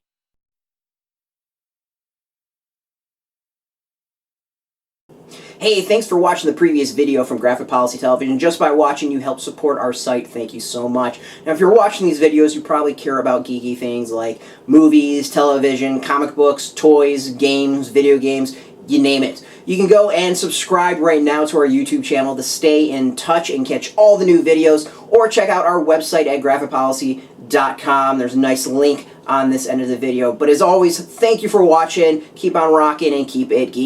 Speaker 3: Hey, thanks for watching the previous video from Graphic Policy Television. Just by watching, you help support our site. Thank you so much. Now, if you're watching these videos, you probably care about geeky things like movies, television, comic books, toys, games, video games, you name it. You can go and subscribe right now to our YouTube channel to stay in touch and catch all the new videos, or check out our website at graphicpolicy.com. There's a nice link on this end of the video. But as always, thank you for watching. Keep on rocking and keep it geeky.